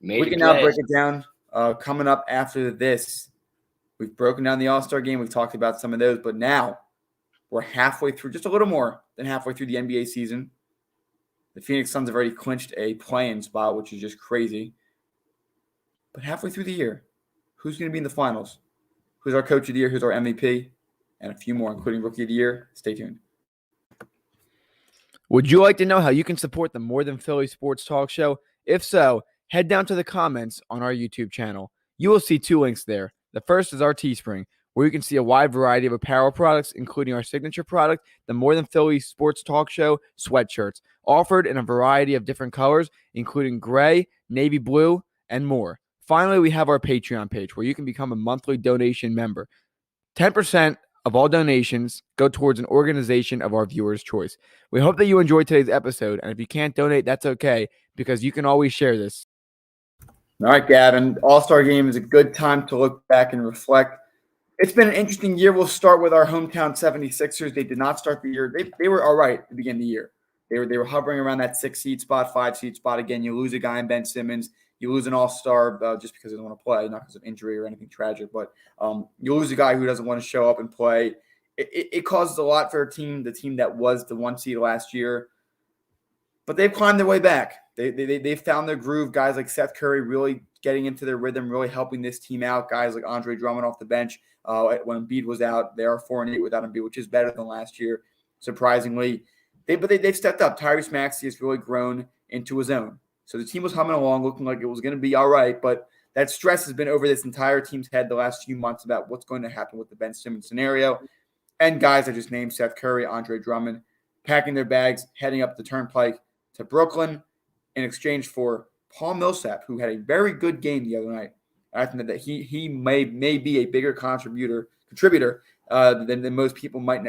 we can now break it down. Coming up after this, we've broken down the All-Star game. We've talked about some of those, but now we're halfway through, just a little more than halfway through the NBA season. The Phoenix Suns have already clinched a play-in spot, which is just crazy. But halfway through the year, who's going to be in the finals? Who's our coach of the year? Who's our MVP? And a few more, including Rookie of the Year. Stay tuned. Would you like to know how you can support the More Than Philly Sports Talk Show? If so, head down to the comments on our YouTube channel. You will see 2 links there. The first is our Teespring, where you can see a wide variety of apparel products, including our signature product, the More Than Philly Sports Talk Show sweatshirts, offered in a variety of different colors, including gray, navy blue, and more. Finally, we have our Patreon page, where you can become a monthly donation member. 10% of all donations go towards an organization of our viewers' choice. We hope that you enjoyed today's episode, and if you can't donate, that's okay, because you can always share this. All right, Gavin. All-Star Game is a good time to look back and reflect. It's been an interesting year. We'll start with our hometown 76ers. They did not start the year. They were all right to begin the year. They were hovering around that 6-seed spot, 5-seed spot. Again, you lose a guy in Ben Simmons. You lose an all-star just because he doesn't want to play, not because of injury or anything tragic. But you lose a guy who doesn't want to show up and play. It causes a lot for a team, the team that was the 1 seed last year. But they've climbed their way back. They've found their groove. Guys like Seth Curry really getting into their rhythm, really helping this team out. Guys like Andre Drummond off the bench when Embiid was out. They are 4-8 without Embiid, which is better than last year, surprisingly. They've stepped up. Tyrese Maxey has really grown into his own. So the team was humming along, looking like it was going to be all right. But that stress has been over this entire team's head the last few months about what's going to happen with the Ben Simmons scenario. And guys I just named, Seth Curry, Andre Drummond, packing their bags, heading up the turnpike to Brooklyn in exchange for Paul Millsap, who had a very good game the other night. I think that he may be a bigger contributor than most people might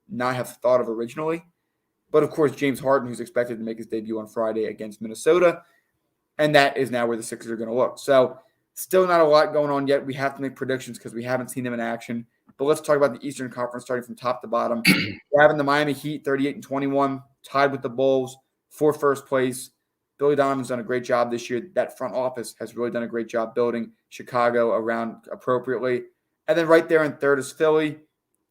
not have thought of originally. But, of course, James Harden, who's expected to make his debut on Friday against Minnesota. And that is now where the Sixers are going to look. So, still not a lot going on yet. We have to make predictions because we haven't seen them in action. But let's talk about the Eastern Conference starting from top to bottom. We're having the Miami Heat, 38-21, tied with the Bulls for first place. Billy Donovan's done a great job this year. That front office has really done a great job building Chicago around appropriately. And then right there in third is Philly.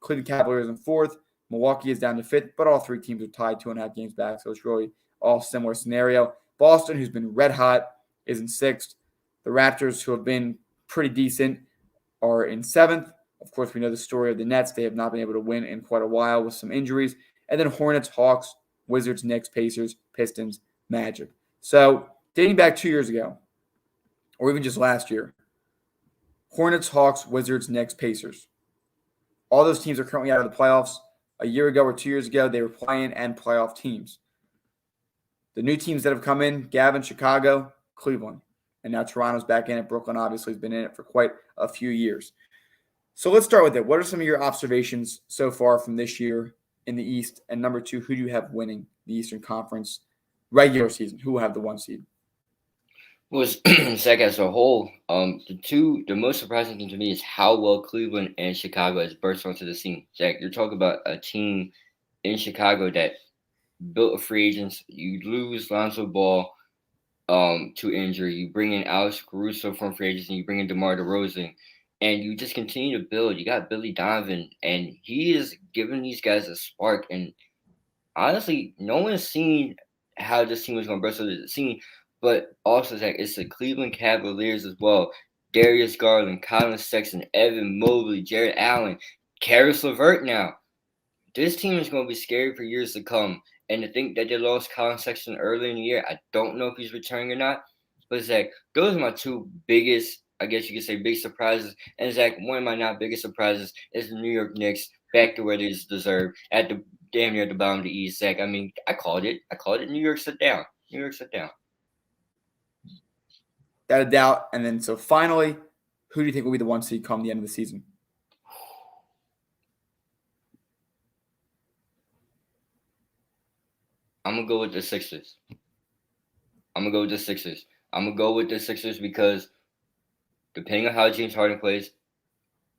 Cleveland Cavaliers in fourth. Milwaukee is down to fifth, but all 3 teams are tied 2.5 games back, so it's really all similar scenario. Boston, who's been red hot, is in sixth. The Raptors, who have been pretty decent, are in seventh. Of course, we know the story of the Nets. They have not been able to win in quite a while with some injuries. And then Hornets, Hawks, Wizards, Knicks, Pacers, Pistons, Magic. So dating back 2 years ago, or even just last year, Hornets, Hawks, Wizards, Knicks, Pacers. All those teams are currently out of the playoffs. A year ago or 2 years ago, they were playing and playoff teams. The new teams that have come in, Gavin, Chicago, Cleveland. And now Toronto's back in it. Brooklyn obviously has been in it for quite a few years. So let's start with it. What are some of your observations so far from this year in the East? And number two, who do you have winning the Eastern Conference regular season? Who will have the 1 seed? Was Zach as a whole, the most surprising thing to me is how well Cleveland and Chicago has burst onto the scene. Zach, you're talking about a team in Chicago that built a free agents. You lose Lonzo Ball to injury. You bring in Alex Caruso from free agents, and you bring in DeMar DeRozan, and you just continue to build. You got Billy Donovan, and he is giving these guys a spark. And honestly, no one's seen how this team was going to burst onto the scene. But also, Zach, it's the Cleveland Cavaliers as well. Darius Garland, Colin Sexton, Evan Mobley, Jared Allen, Karis LeVert now. This team is going to be scary for years to come. And to think that they lost Colin Sexton early in the year, I don't know if he's returning or not. But, Zach, those are my two biggest, I guess you could say, big surprises. And, Zach, one of my not biggest surprises is the New York Knicks back to where they deserve, at the damn near the bottom of the East, Zach. I mean, I called it. New York sit down. New York sit down. Without a doubt. And then so finally, who do you think will be the 1 seed come the end of the season? I'm going to go with the Sixers. I'm going to go with the Sixers because depending on how James Harden plays,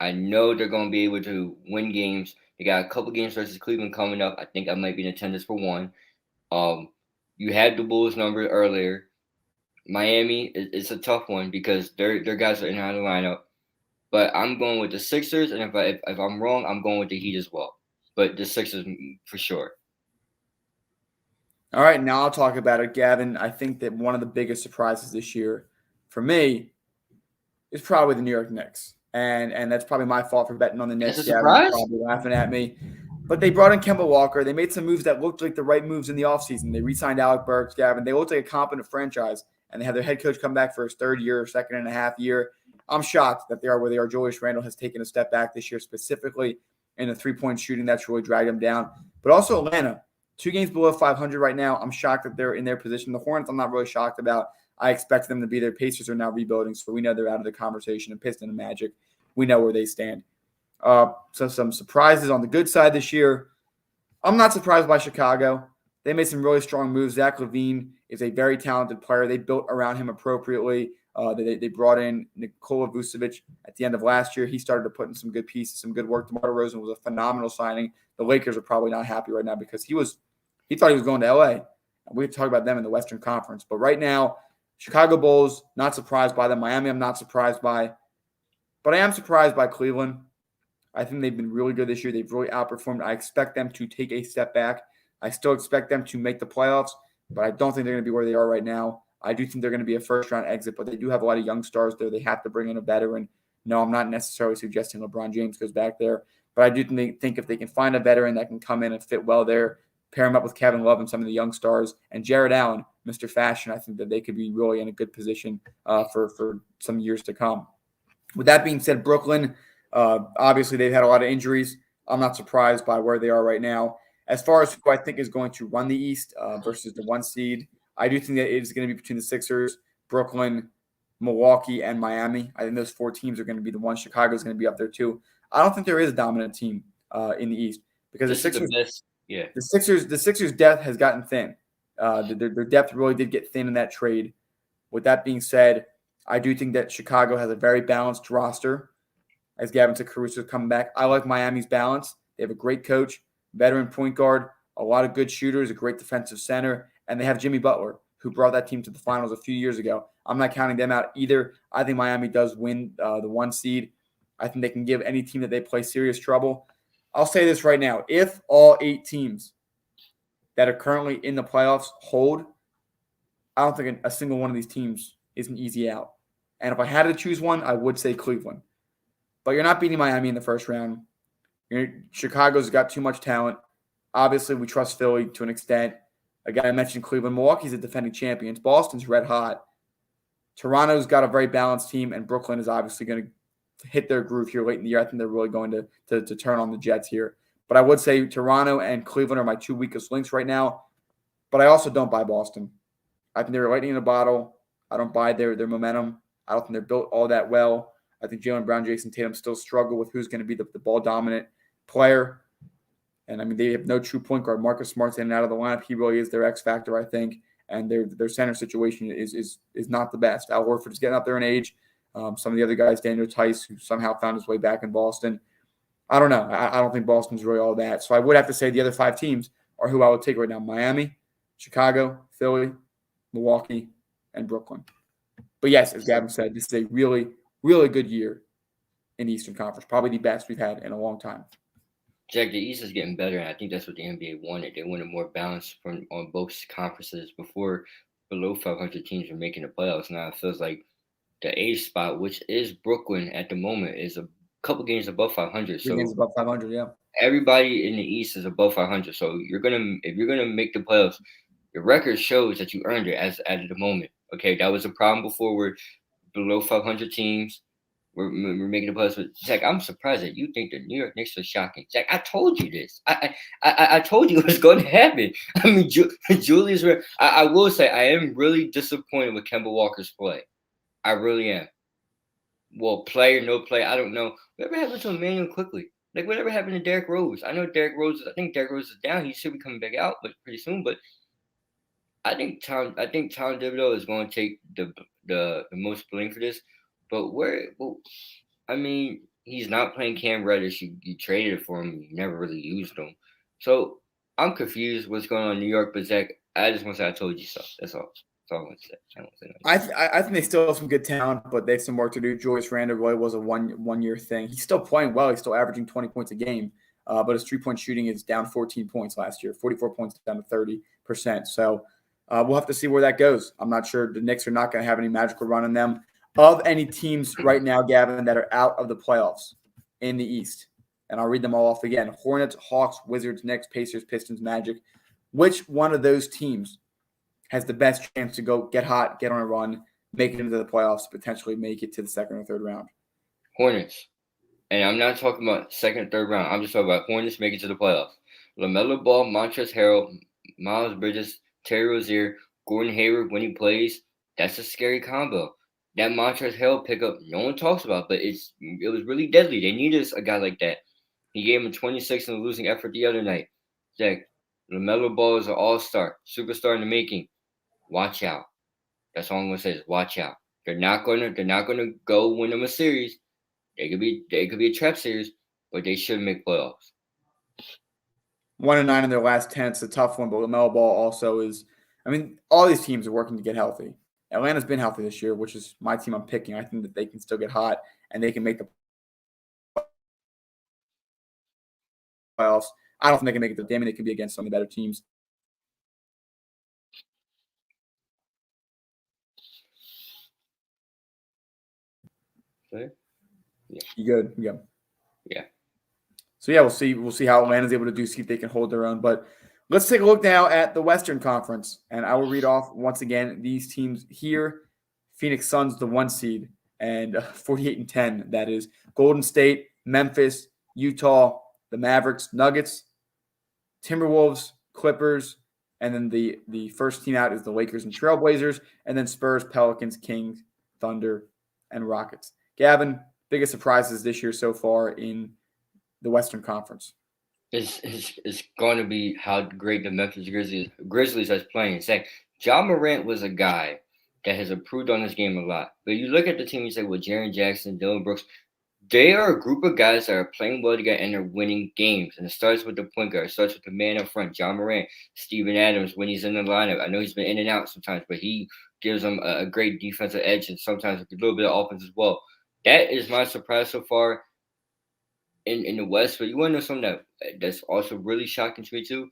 I know they're going to be able to win games. They got a couple games versus Cleveland coming up. I think I might be in attendance for one. You had the Bulls number earlier. Miami, it's a tough one because their guys are in and out of the lineup. But I'm going with the Sixers, and if I'm wrong, I'm going with the Heat as well. But the Sixers for sure. All right, now I'll talk about it. Gavin, I think that one of the biggest surprises this year for me is probably the New York Knicks. And that's probably my fault for betting on the Knicks. That's a surprise? Gavin's probably laughing at me. But they brought in Kemba Walker. They made some moves that looked like the right moves in the offseason. They re-signed Alec Burks, Gavin. They looked like a competent franchise. And they have their head coach come back for his third year, second and a half year. I'm shocked that they are where they are. Julius Randle has taken a step back this year, specifically in the three-point shooting. That's really dragged them down. But also Atlanta, 2 games below 500 right now. I'm shocked that they're in their position. The Hornets, I'm not really shocked about. I expect them to be there. Pacers are now rebuilding, so we know they're out of the conversation. And Pistons and Magic, we know where they stand. So some surprises on the good side this year. I'm not surprised by Chicago. They made some really strong moves. Zach LaVine is a very talented player. They built around him appropriately. They brought in Nikola Vucevic at the end of last year. He started to put in some good pieces, some good work. DeMar DeRozan was a phenomenal signing. The Lakers are probably not happy right now because he thought he was going to LA. And we could talk about them in the Western Conference. But right now, Chicago Bulls, not surprised by them. Miami, I'm not surprised by. But I am surprised by Cleveland. I think they've been really good this year. They've really outperformed. I expect them to take a step back. I still expect them to make the playoffs, but I don't think they're going to be where they are right now. I do think they're going to be a first-round exit, but they do have a lot of young stars there. They have to bring in a veteran. No, I'm not necessarily suggesting LeBron James goes back there, but I do think if they can find a veteran that can come in and fit well there, pair him up with Kevin Love and some of the young stars, and Jared Allen, Mr. Fashion, I think that they could be really in a good position for some years to come. With that being said, Brooklyn, obviously they've had a lot of injuries. I'm not surprised by where they are right now. As far as who I think is going to run the East versus the 1 seed, I do think that it is going to be between the Sixers, Brooklyn, Milwaukee, and Miami. I think those 4 teams are going to be the ones. Chicago is going to be up there too. I don't think there is a dominant team in the East because the Sixers' depth has gotten thin. Their depth really did get thin in that trade. With that being said, I do think that Chicago has a very balanced roster. As Gavin said, Caruso is coming back. I like Miami's balance. They have a great coach, veteran point guard, a lot of good shooters, a great defensive center, and they have Jimmy Butler, who brought that team to the finals a few years ago. I'm not counting them out either. I think Miami does win the 1 seed. I think they can give any team that they play serious trouble. I'll say this right now. If all 8 teams that are currently in the playoffs hold, I don't think a single one of these teams is an easy out. And if I had to choose one, I would say Cleveland. But you're not beating Miami in the first round. Chicago's got too much talent. Obviously, we trust Philly to an extent. Again, I mentioned Cleveland. Milwaukee's the defending champions. Boston's red hot. Toronto's got a very balanced team, and Brooklyn is obviously going to hit their groove here late in the year. I think they're really going to turn on the Jets here. But I would say Toronto and Cleveland are my two weakest links right now. But I also don't buy Boston. I think they're lightning in a bottle. I don't buy their momentum. I don't think they're built all that well. I think Jaylen Brown, Jason Tatum still struggle with who's going to be the ball dominant player. And I mean, they have no true point guard. Marcus Smart's in and out of the lineup. He really is their X factor, I think. And their center situation is not the best. Al Horford is getting up there in age. Some of the other guys, Daniel Tice, who somehow found his way back in Boston. I don't know. I don't think Boston's really all that. So I would have to say the other five teams are who I would take right now: Miami, Chicago, Philly, Milwaukee, and Brooklyn. But yes, as Gavin said, this is a really, really good year in the Eastern Conference. Probably the best we've had in a long time. Jack, the East is getting better, and I think that's what the NBA wanted. They wanted more balance on both conferences. Before, below 500 teams were making the playoffs. Now it feels like the eighth spot, which is Brooklyn at the moment, is a couple games above 500. Three games above 500, yeah. Everybody in the East is above 500. So if you're gonna make the playoffs, your record shows that you earned it as at the moment. Okay, that was a problem before. We're below 500 teams. We're making the playoffs. But Zach, I'm surprised that you think the New York Knicks are shocking. Zach, I told you this. I told you it was going to happen. I mean, Julius. I will say I am really disappointed with Kemba Walker's play. I really am. Well, play or no play, I don't know. Whatever happened to Emmanuel quickly? Like whatever happened to Derrick Rose? I know Derrick Rose. I think Derrick Rose is down. He should be coming back out, but pretty soon. But I think Tom Thibodeau is going to take the most blame for this. But I mean, he's not playing Cam Reddish. You traded it for him. You never really used him. So I'm confused what's going on in New York. But Zach, I just want to say I told you so. That's all. That's all I want to say. I don't say nothing. I think they still have some good talent, but they have some work to do. Julius Randle really was a one year thing. He's still playing well. He's still averaging 20 points a game, but his 3-point shooting is down 14 points last year. 44 points down to 30%. So we'll have to see where that goes. I'm not sure. The Knicks are not going to have any magical run on them. Of any teams right now, Gavin, that are out of the playoffs in the East, and I'll read them all off again: Hornets, Hawks, Wizards, Knicks, Pacers, Pistons, Magic. Which one of those teams has the best chance to go get hot, get on a run, make it into the playoffs, potentially make it to the second or third round? Hornets. And I'm not talking about second or third round. I'm just talking about Hornets make it to the playoffs. LaMelo Ball, Montrezl Harrell, Miles Bridges, Terry Rozier, Gordon Hayward when he plays. That's a scary combo. That Montrezl Harrell pickup, no one talks about, but it was really deadly. They needed a guy like that. He gave him 26 in a losing effort the other night. Zach, LaMelo Ball is an all-star, superstar in the making. Watch out. That's all I'm gonna say is watch out. They're not gonna go win them a series. They could be a trap series, but they should make playoffs. 1-9 in their last 10. It's a tough one, but LaMelo Ball also is. I mean, all these teams are working to get healthy. Atlanta's been healthy this year, which is my team I'm picking. I think that they can still get hot and they can make the playoffs. I don't think they can make it to the game, and they can be against some of the better teams. Okay. Yeah. You good? Yeah. Yeah. So yeah, we'll see how Atlanta's able to do. See if they can hold their own. But let's take a look now at the Western Conference, and I will read off once again these teams here. Phoenix Suns, the 1 seed, and 48-10. That is Golden State, Memphis, Utah, the Mavericks, Nuggets, Timberwolves, Clippers, and then the first team out is the Lakers and Trailblazers, and then Spurs, Pelicans, Kings, Thunder, and Rockets. Gavin, biggest surprises this year so far in the Western Conference? It's going to be how great the Memphis Grizzlies is playing. It's like Ja Morant was a guy that has improved on his game a lot. But you look at the team, you say, well, Jaren Jackson, Dylan Brooks, they are a group of guys that are playing well together and they're winning games. And it starts with the point guard. It starts with the man up front, Ja Morant, Steven Adams, when he's in the lineup. I know he's been in and out sometimes, but he gives them a great defensive edge and sometimes a little bit of offense as well. That is my surprise so far in the West. But you want to know something that's also really shocking to me too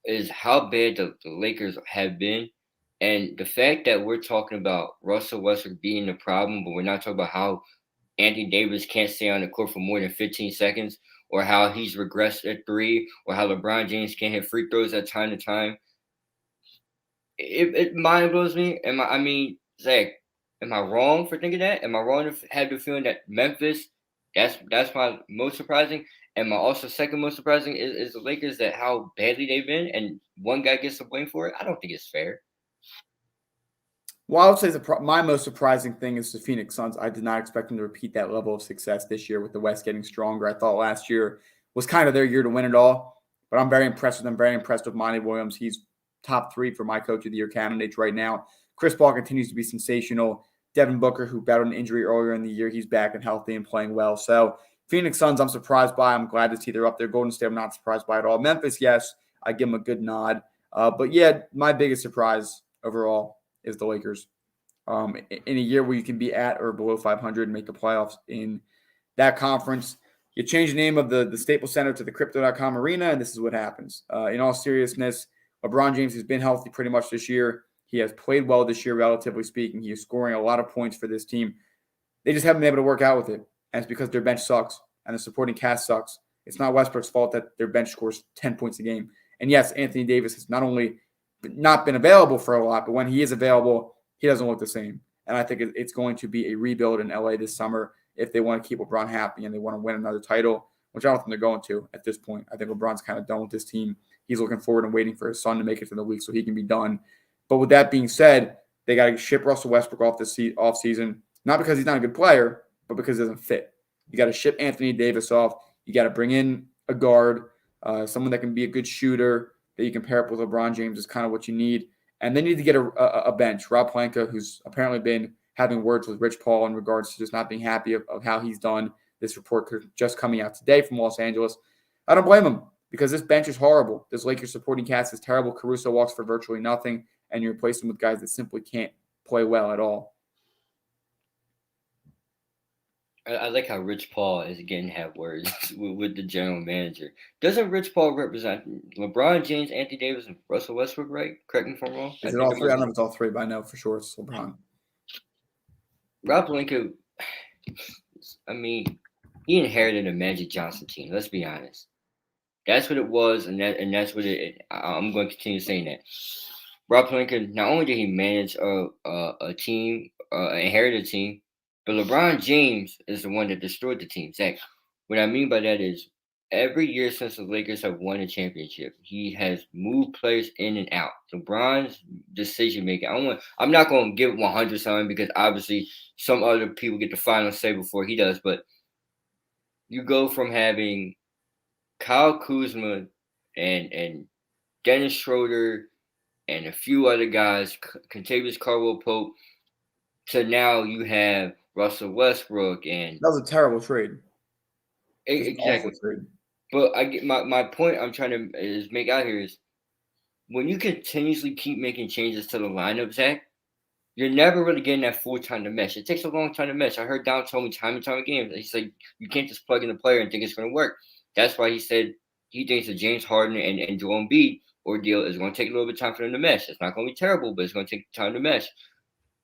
is how bad the Lakers have been. And the fact that we're talking about Russell Westbrook being the problem, but we're not talking about how Anthony Davis can't stay on the court for more than 15 seconds, or how he's regressed at 3, or how LeBron James can't hit free throws at time to time. It mind blows me. I mean, Zach, Am I wrong for thinking that? Am I wrong to have the feeling that Memphis, that's my most surprising? And my also second most surprising is the Lakers, that how badly they've been, and one guy gets the blame for it. I don't think it's fair. Well, I would say my most surprising thing is the Phoenix Suns. I did not expect them to repeat that level of success this year with the West getting stronger. I thought last year was kind of their year to win it all, but I'm very impressed with them. Very impressed with Monty Williams. He's top 3 for my Coach of the Year candidates right now. Chris Paul continues to be sensational. Devin Booker, who battled an injury earlier in the year, he's back and healthy and playing well. So Phoenix Suns, I'm surprised by. I'm glad to see they're up there. Golden State, I'm not surprised by at all. Memphis, yes, I give them a good nod. But yeah, my biggest surprise overall is the Lakers. In a year where you can be at or below 500 and make the playoffs in that conference, you change the name of the Staples Center to the Crypto.com Arena, and this is what happens. In all seriousness, LeBron James has been healthy pretty much this year. He has played well this year, relatively speaking. He is scoring a lot of points for this team. They just haven't been able to work out with it, and it's because their bench sucks and the supporting cast sucks. It's not Westbrook's fault that their bench scores 10 points a game. And yes, Anthony Davis has not only not been available for a lot, but when he is available, he doesn't look the same. And I think it's going to be a rebuild in LA this summer if they want to keep LeBron happy and they want to win another title, which I don't think they're going to at this point. I think LeBron's kind of done with this team. He's looking forward and waiting for his son to make it to the league so he can be done. But with that being said, they got to ship Russell Westbrook off this offseason, not because he's not a good player, but because he doesn't fit. You got to ship Anthony Davis off. You got to bring in a guard, someone that can be a good shooter that you can pair up with LeBron James is kind of what you need. And they need to get a bench. Rob Pelinka, who's apparently been having words with Rich Paul in regards to just not being happy of how he's done. This report just coming out today from Los Angeles. I don't blame him because this bench is horrible. This Lakers supporting cast is terrible. Caruso walks for virtually nothing, and you replace him with guys that simply can't play well at all. I like how Rich Paul is getting have words with the general manager. Doesn't Rich Paul represent LeBron James, Anthony Davis, and Russell Westbrook, right? Correct me if I'm wrong. Is it all 3? I don't know if it's all 3, but I know for sure it's LeBron. Rob Pelinka, I mean, he inherited a Magic Johnson team. Let's be honest. That's what it was, and that's what it. I'm going to continue saying that. Rob Pelinka, not only did he manage a team, inherit a team, but LeBron James is the one that destroyed the team. Zach, what I mean by that is every year since the Lakers have won a championship, he has moved players in and out. LeBron's decision making. I'm not going to give 100 something because obviously some other people get the final say before he does. But you go from having Kyle Kuzma and Dennis Schroeder and a few other guys, Kentavious Caldwell-Pope, to now you have Russell Westbrook, and that was a terrible trade. Exactly. Trade. But I get my point I'm trying to is make out here is when you continuously keep making changes to the lineup, Zach, you're never really getting that full time to mesh. It takes a long time to mesh. I heard Don told me time and time again. He's like, you can't just plug in a player and think it's going to work. That's why he said he thinks the James Harden and Joel Embiid ordeal is going to take a little bit of time for them to mesh. It's not going to be terrible, but it's going to take time to mesh.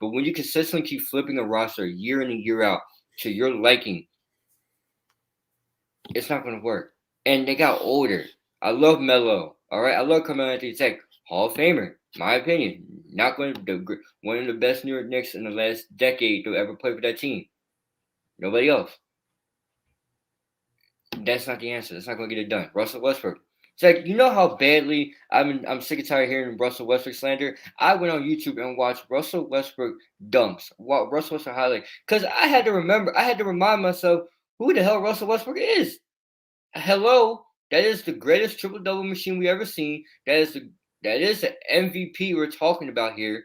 But when you consistently keep flipping a roster year in and year out to your liking, it's not going to work. And they got older. I love Melo. All right, I love Carmelo Anthony Tech, Hall of Famer. My opinion, not going to one of the best New York Knicks in the last decade to ever play for that team. Nobody else. That's not the answer. That's not going to get it done. Russell Westbrook. It's like, you know how badly I'm sick and tired of hearing Russell Westbrook slander. I went on YouTube and watched Russell Westbrook dunks, Russell Westbrook highlight, because I had to remind myself who the hell Russell Westbrook is. Hello, that is the greatest triple-double machine we ever seen. That is the MVP we're talking about here.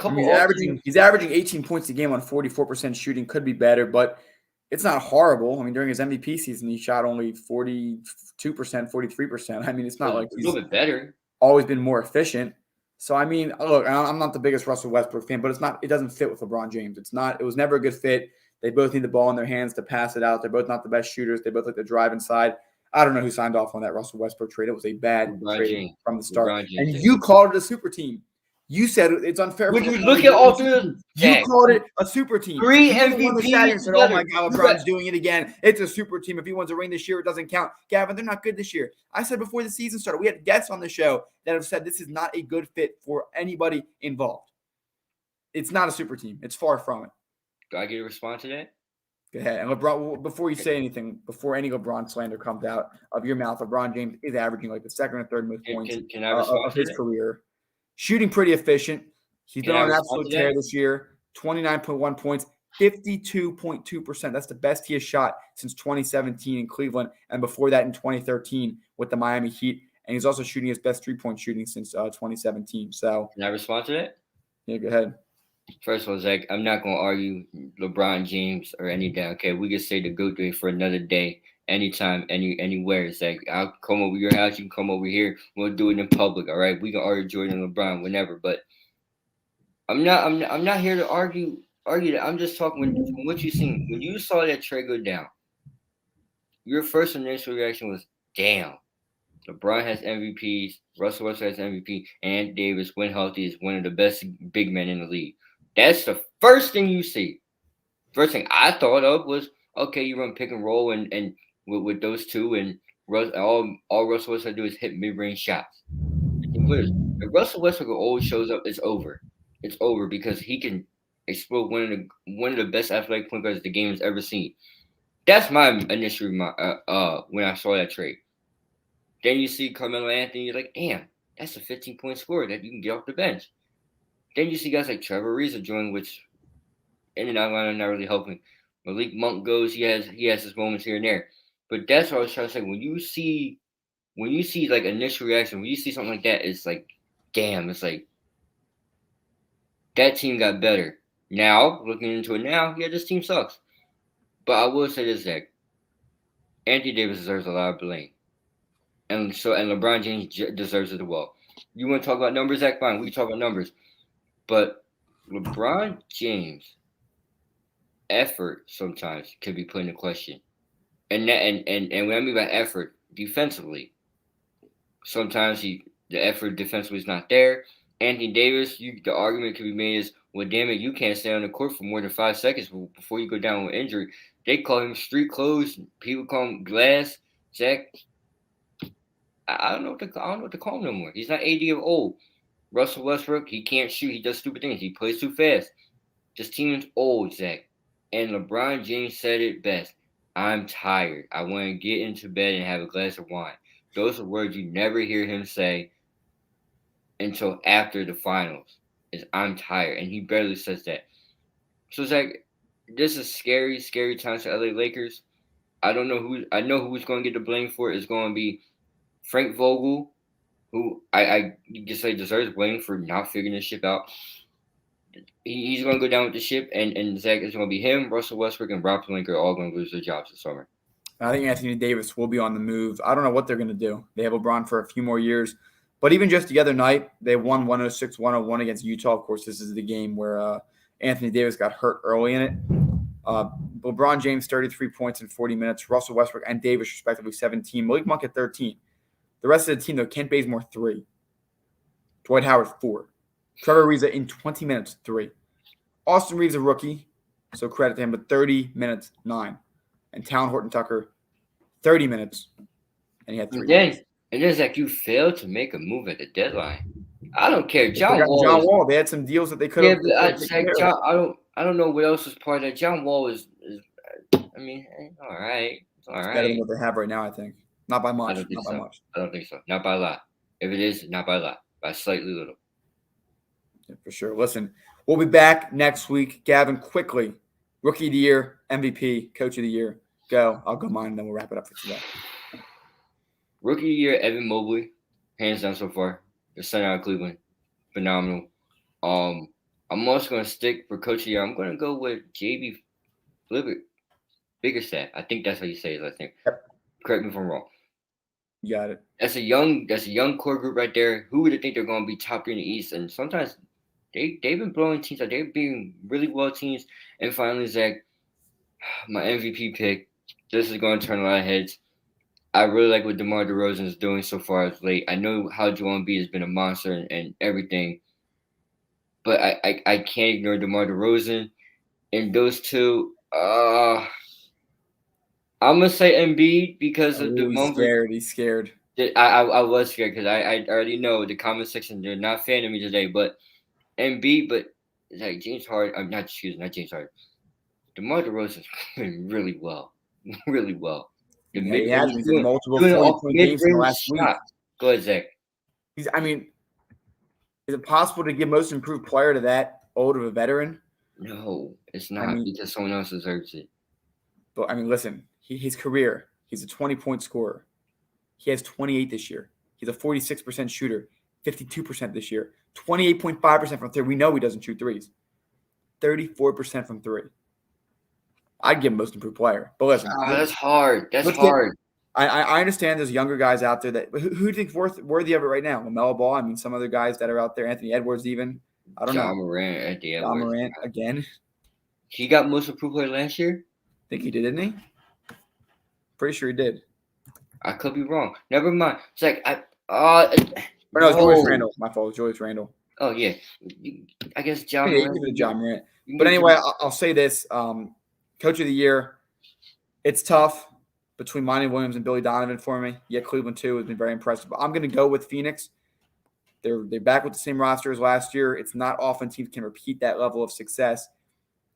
He's averaging 18 points a game on 44% shooting. Could be better, but it's not horrible. I mean, during his MVP season, he shot only 42%, 43%. I mean, it's not like he's a little bit better. Always been more efficient. So, I mean, look, I'm not the biggest Russell Westbrook fan, but it doesn't fit with LeBron James. It was never a good fit. They both need the ball in their hands to pass it out. They're both not the best shooters. They both like to drive inside. I don't know who signed off on that Russell Westbrook trade. It was a bad trade from the start. And you called it a super team. You said it's unfair. When you look at all three, you called it a super team. 3 MVPs. Said, "Oh my God, LeBron's doing it again. It's a super team. If he wins a ring this year, it doesn't count." Gavin, they're not good this year. I said before the season started, we had guests on the show that have said this is not a good fit for anybody involved. it's not a super team. It's far from it. Do I get a response to that? Go ahead. And LeBron, before you say anything, before any LeBron slander comes out of your mouth, LeBron James is averaging like the second or third most points Can I respond of to his that? career. Shooting pretty efficient. He's Can been I on an respond absolute to tear that? this year. 29.1 points, 52.2%. That's the best he has shot since 2017 in Cleveland, and before that in 2013 with the Miami Heat. And he's also shooting his best three-point shooting since 2017. So, Can I respond to that? yeah, go ahead. First of all, Zach, I'm not gonna argue LeBron James or any day. Okay, we can say the GOAT day for another day, anytime, anywhere. Zach, I'll come over your house. You can come over here. We'll do it in public. All right, we can argue Jordan and LeBron whenever. But I'm not here to argue that. I'm just talking from what you seen. When you saw that trade go down, your first initial reaction was, "Damn, LeBron has MVPs, Russell Westbrook has MVP, and Davis, when healthy, is one of the best big men in the league." That's the first thing you see. First thing I thought of was, okay, you run pick and roll and with those two, and all Russell Westbrook do is hit mid range shots. If Russell Westbrook always shows up, it's over. It's over because he can explode one of the best athletic point guards the game has ever seen. That's my initial when I saw that trade. Then you see Carmelo Anthony, you're like, damn, that's a 15-point scorer that you can get off the bench. Then you see guys like Trevor Ariza join, which in and out line are not really helping. Malik Monk goes, he has his moments here and there. But that's what I was trying to say. When you see like initial reaction, when you see something like that, it's like, damn, it's like that team got better. Now, looking into it now, yeah, this team sucks. But I will say this, Zach. Anthony Davis deserves a lot of blame. And LeBron James deserves it as well. You want to talk about numbers, Zach? Fine, we can talk about numbers. But LeBron James' effort sometimes can be put into question. And what I mean by effort, defensively. Sometimes the effort defensively is not there. Anthony Davis, the argument could be made is, well, damn it, you can't stay on the court for more than 5 seconds before you go down with injury. They call him street clothes. People call him glass. Zach, I don't know what to call him no more. He's not 80 years old. Russell Westbrook, he can't shoot. He does stupid things. He plays too fast. This team is old, Zach. And LeBron James said it best. I'm tired. I want to get into bed and have a glass of wine. Those are words you never hear him say until after the finals. Is I'm tired. And he barely says that. So, Zach, this is scary, scary times for LA Lakers. I know who's going to get the blame for it. It's going to be Frank Vogel, who you can say deserves blame for not figuring this ship out. He's going to go down with the ship, and Zach, it's going to be him, Russell Westbrook, and Rob Pelinka are all going to lose their jobs this summer. I think Anthony Davis will be on the move. I don't know what they're going to do. They have LeBron for a few more years. But even just the other night, they won 106-101 against Utah. Of course, this is the game where Anthony Davis got hurt early in it. LeBron James, 33 points in 40 minutes. Russell Westbrook and Davis, respectively, 17. Malik Monk at 13. The rest of the team, though, Kent Bazemore, 3. Dwight Howard, 4. Trevor Ariza in 20 minutes, 3. Austin Reeves, a rookie, so credit to him, but 30 minutes, 9. And Town Horton Tucker, 30 minutes, and he had 3. And then Zach, you failed to make a move at the deadline. I don't care. John Wall. They had some deals that they could have. Yeah, but I don't know what else was part of that. John Wall is I mean, all right. It's all right. Better than what they have right now, I think. Not by much. I don't think so. Not by a lot. If it is, not by a lot. By slightly little. Yeah, for sure. Listen, we'll be back next week. Gavin, quickly, Rookie of the Year, MVP, Coach of the Year. Go. I'll go mine, and then we'll wrap it up for today. Rookie of the Year, Evan Mobley. Hands down so far. The center out of Cleveland. Phenomenal. I'm also going to stick for Coach of the Year. I'm going to go with JB Biggerstaff. I think that's how you say it, I think. Yep. Correct me if I'm wrong. You got it. That's a young core group right there. Who would have think they're going to be top 3 in the East? And sometimes they've been blowing teams out. They're being really well teams. And finally, Zach, my MVP pick. This is going to turn a lot of heads. I really like what DeMar DeRozan is doing so far as late. I know how Joel Embiid has been a monster and everything, but I can't ignore DeMar DeRozan. And those two, I'm gonna say Embiid because of the moment. He's scared. I was scared because I already know the comment section, they're not a fan of me today, but Embiid, but like James Harden. I'm not James Harden. DeMar DeRozan's playing really well, really well. Yeah, he And has. he's He's in multiple doing it 40-point games in the last week. shots. Go ahead, Zach. I mean, is it possible to give most improved player to that old of a veteran? No, it's not because someone else deserves it. But I mean, listen, his career, he's a 20-point scorer. He has 28 this year. He's a 46% shooter, 52% this year, 28.5% from three. We know he doesn't shoot threes. 34% from three. I'd give him most improved player. But listen, that's hard. That's hard. I understand there's younger guys out there that who do you think's worthy of it right now? LaMelo Ball. I mean, some other guys that are out there. Anthony Edwards, even. I don't know. John Morant at the John Morant again. He got most improved player last year. I think he did, didn't he? Pretty sure he did. I could be wrong. Never mind. It's like no, it's Julius Randle. My fault. Julius Randle. Oh yeah, I guess John. Yeah, give it to John Morant. But anyway, I'll say this: Coach of the Year. It's tough between Monty Williams and Billy Donovan for me. Yeah, Cleveland too has been very impressive. But I'm going to go with Phoenix. They're back with the same roster as last year. It's not often teams can repeat that level of success.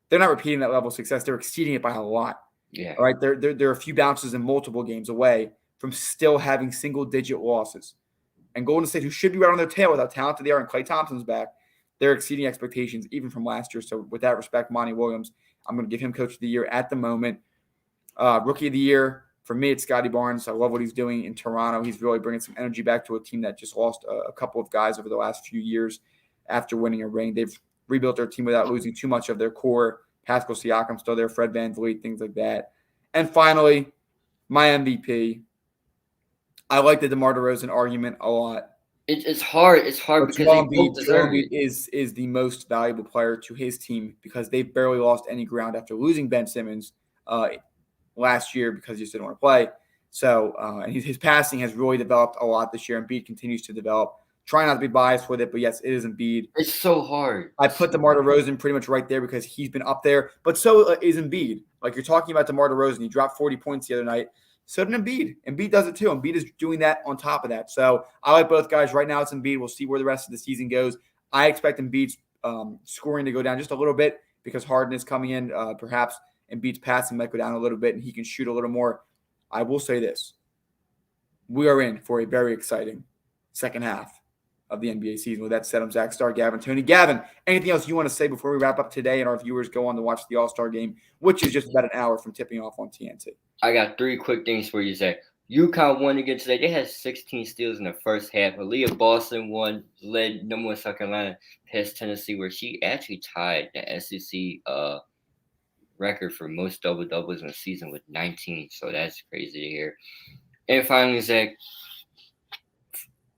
They're not repeating that level of success. They're exceeding it by a lot. Yeah. All right. They're a few bounces in multiple games away from still having single-digit losses. And Golden State, who should be right on their tail with how talented they are, and Klay Thompson's back, they're exceeding expectations even from last year. So with that respect, Monty Williams, I'm going to give him Coach of the Year at the moment. Rookie of the Year, for me, it's Scottie Barnes. I love what he's doing in Toronto. He's really bringing some energy back to a team that just lost a couple of guys over the last few years after winning a ring. They've rebuilt their team without losing too much of their core. Pascal Siakam still there, Fred VanVleet, things like that. And finally, my MVP. I like the DeMar DeRozan argument a lot. It's hard. It's hard because they both deserve it. Is the most valuable player to his team because they've barely lost any ground after losing Ben Simmons last year because he just didn't want to play. So and his passing has really developed a lot this year. Embiid continues to develop. Try not to be biased with it, but yes, it is Embiid. It's so hard. I put DeMar DeRozan pretty much right there because he's been up there, but so is Embiid. Like you're talking about DeMar DeRozan, he dropped 40 points the other night. So did Embiid. Embiid does it too. Embiid is doing that on top of that. So I like both guys. Right now it's Embiid. We'll see where the rest of the season goes. I expect Embiid's scoring to go down just a little bit because Harden is coming in. Perhaps Embiid's passing might go down a little bit and he can shoot a little more. I will say this. We are in for a very exciting second half of the NBA season. With that said, I'm Zach Star, Gavin, Tony. Gavin, anything else you want to say before we wrap up today and our viewers go on to watch the All-Star game, which is just about an hour from tipping off on TNT? I got 3 quick things for you, Zach. UConn won again today. They had 16 steals in the first half. Aaliyah Boston won, led number 1 South Carolina past Tennessee, where she actually tied the SEC record for most double-doubles in a season with 19. So that's crazy to hear. And finally, Zach,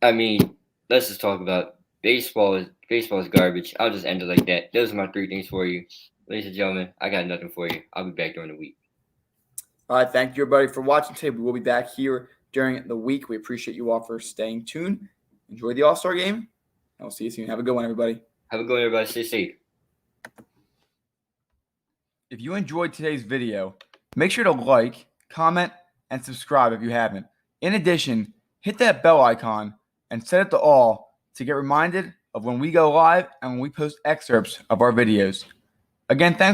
I mean, let's just talk about baseball. Baseball is garbage. I'll just end it like that. Those are my 3 things for you. Ladies and gentlemen, I got nothing for you. I'll be back during the week. All right, thank you, everybody, for watching today. We will be back here during the week. We appreciate you all for staying tuned. Enjoy the All-Star game, and we'll see you soon. Have a good one, everybody. Have a good one, everybody. Stay safe. If you enjoyed today's video, make sure to like, comment, and subscribe if you haven't. In addition, hit that bell icon and set it to all to get reminded of when we go live and when we post excerpts of our videos. Again, thanks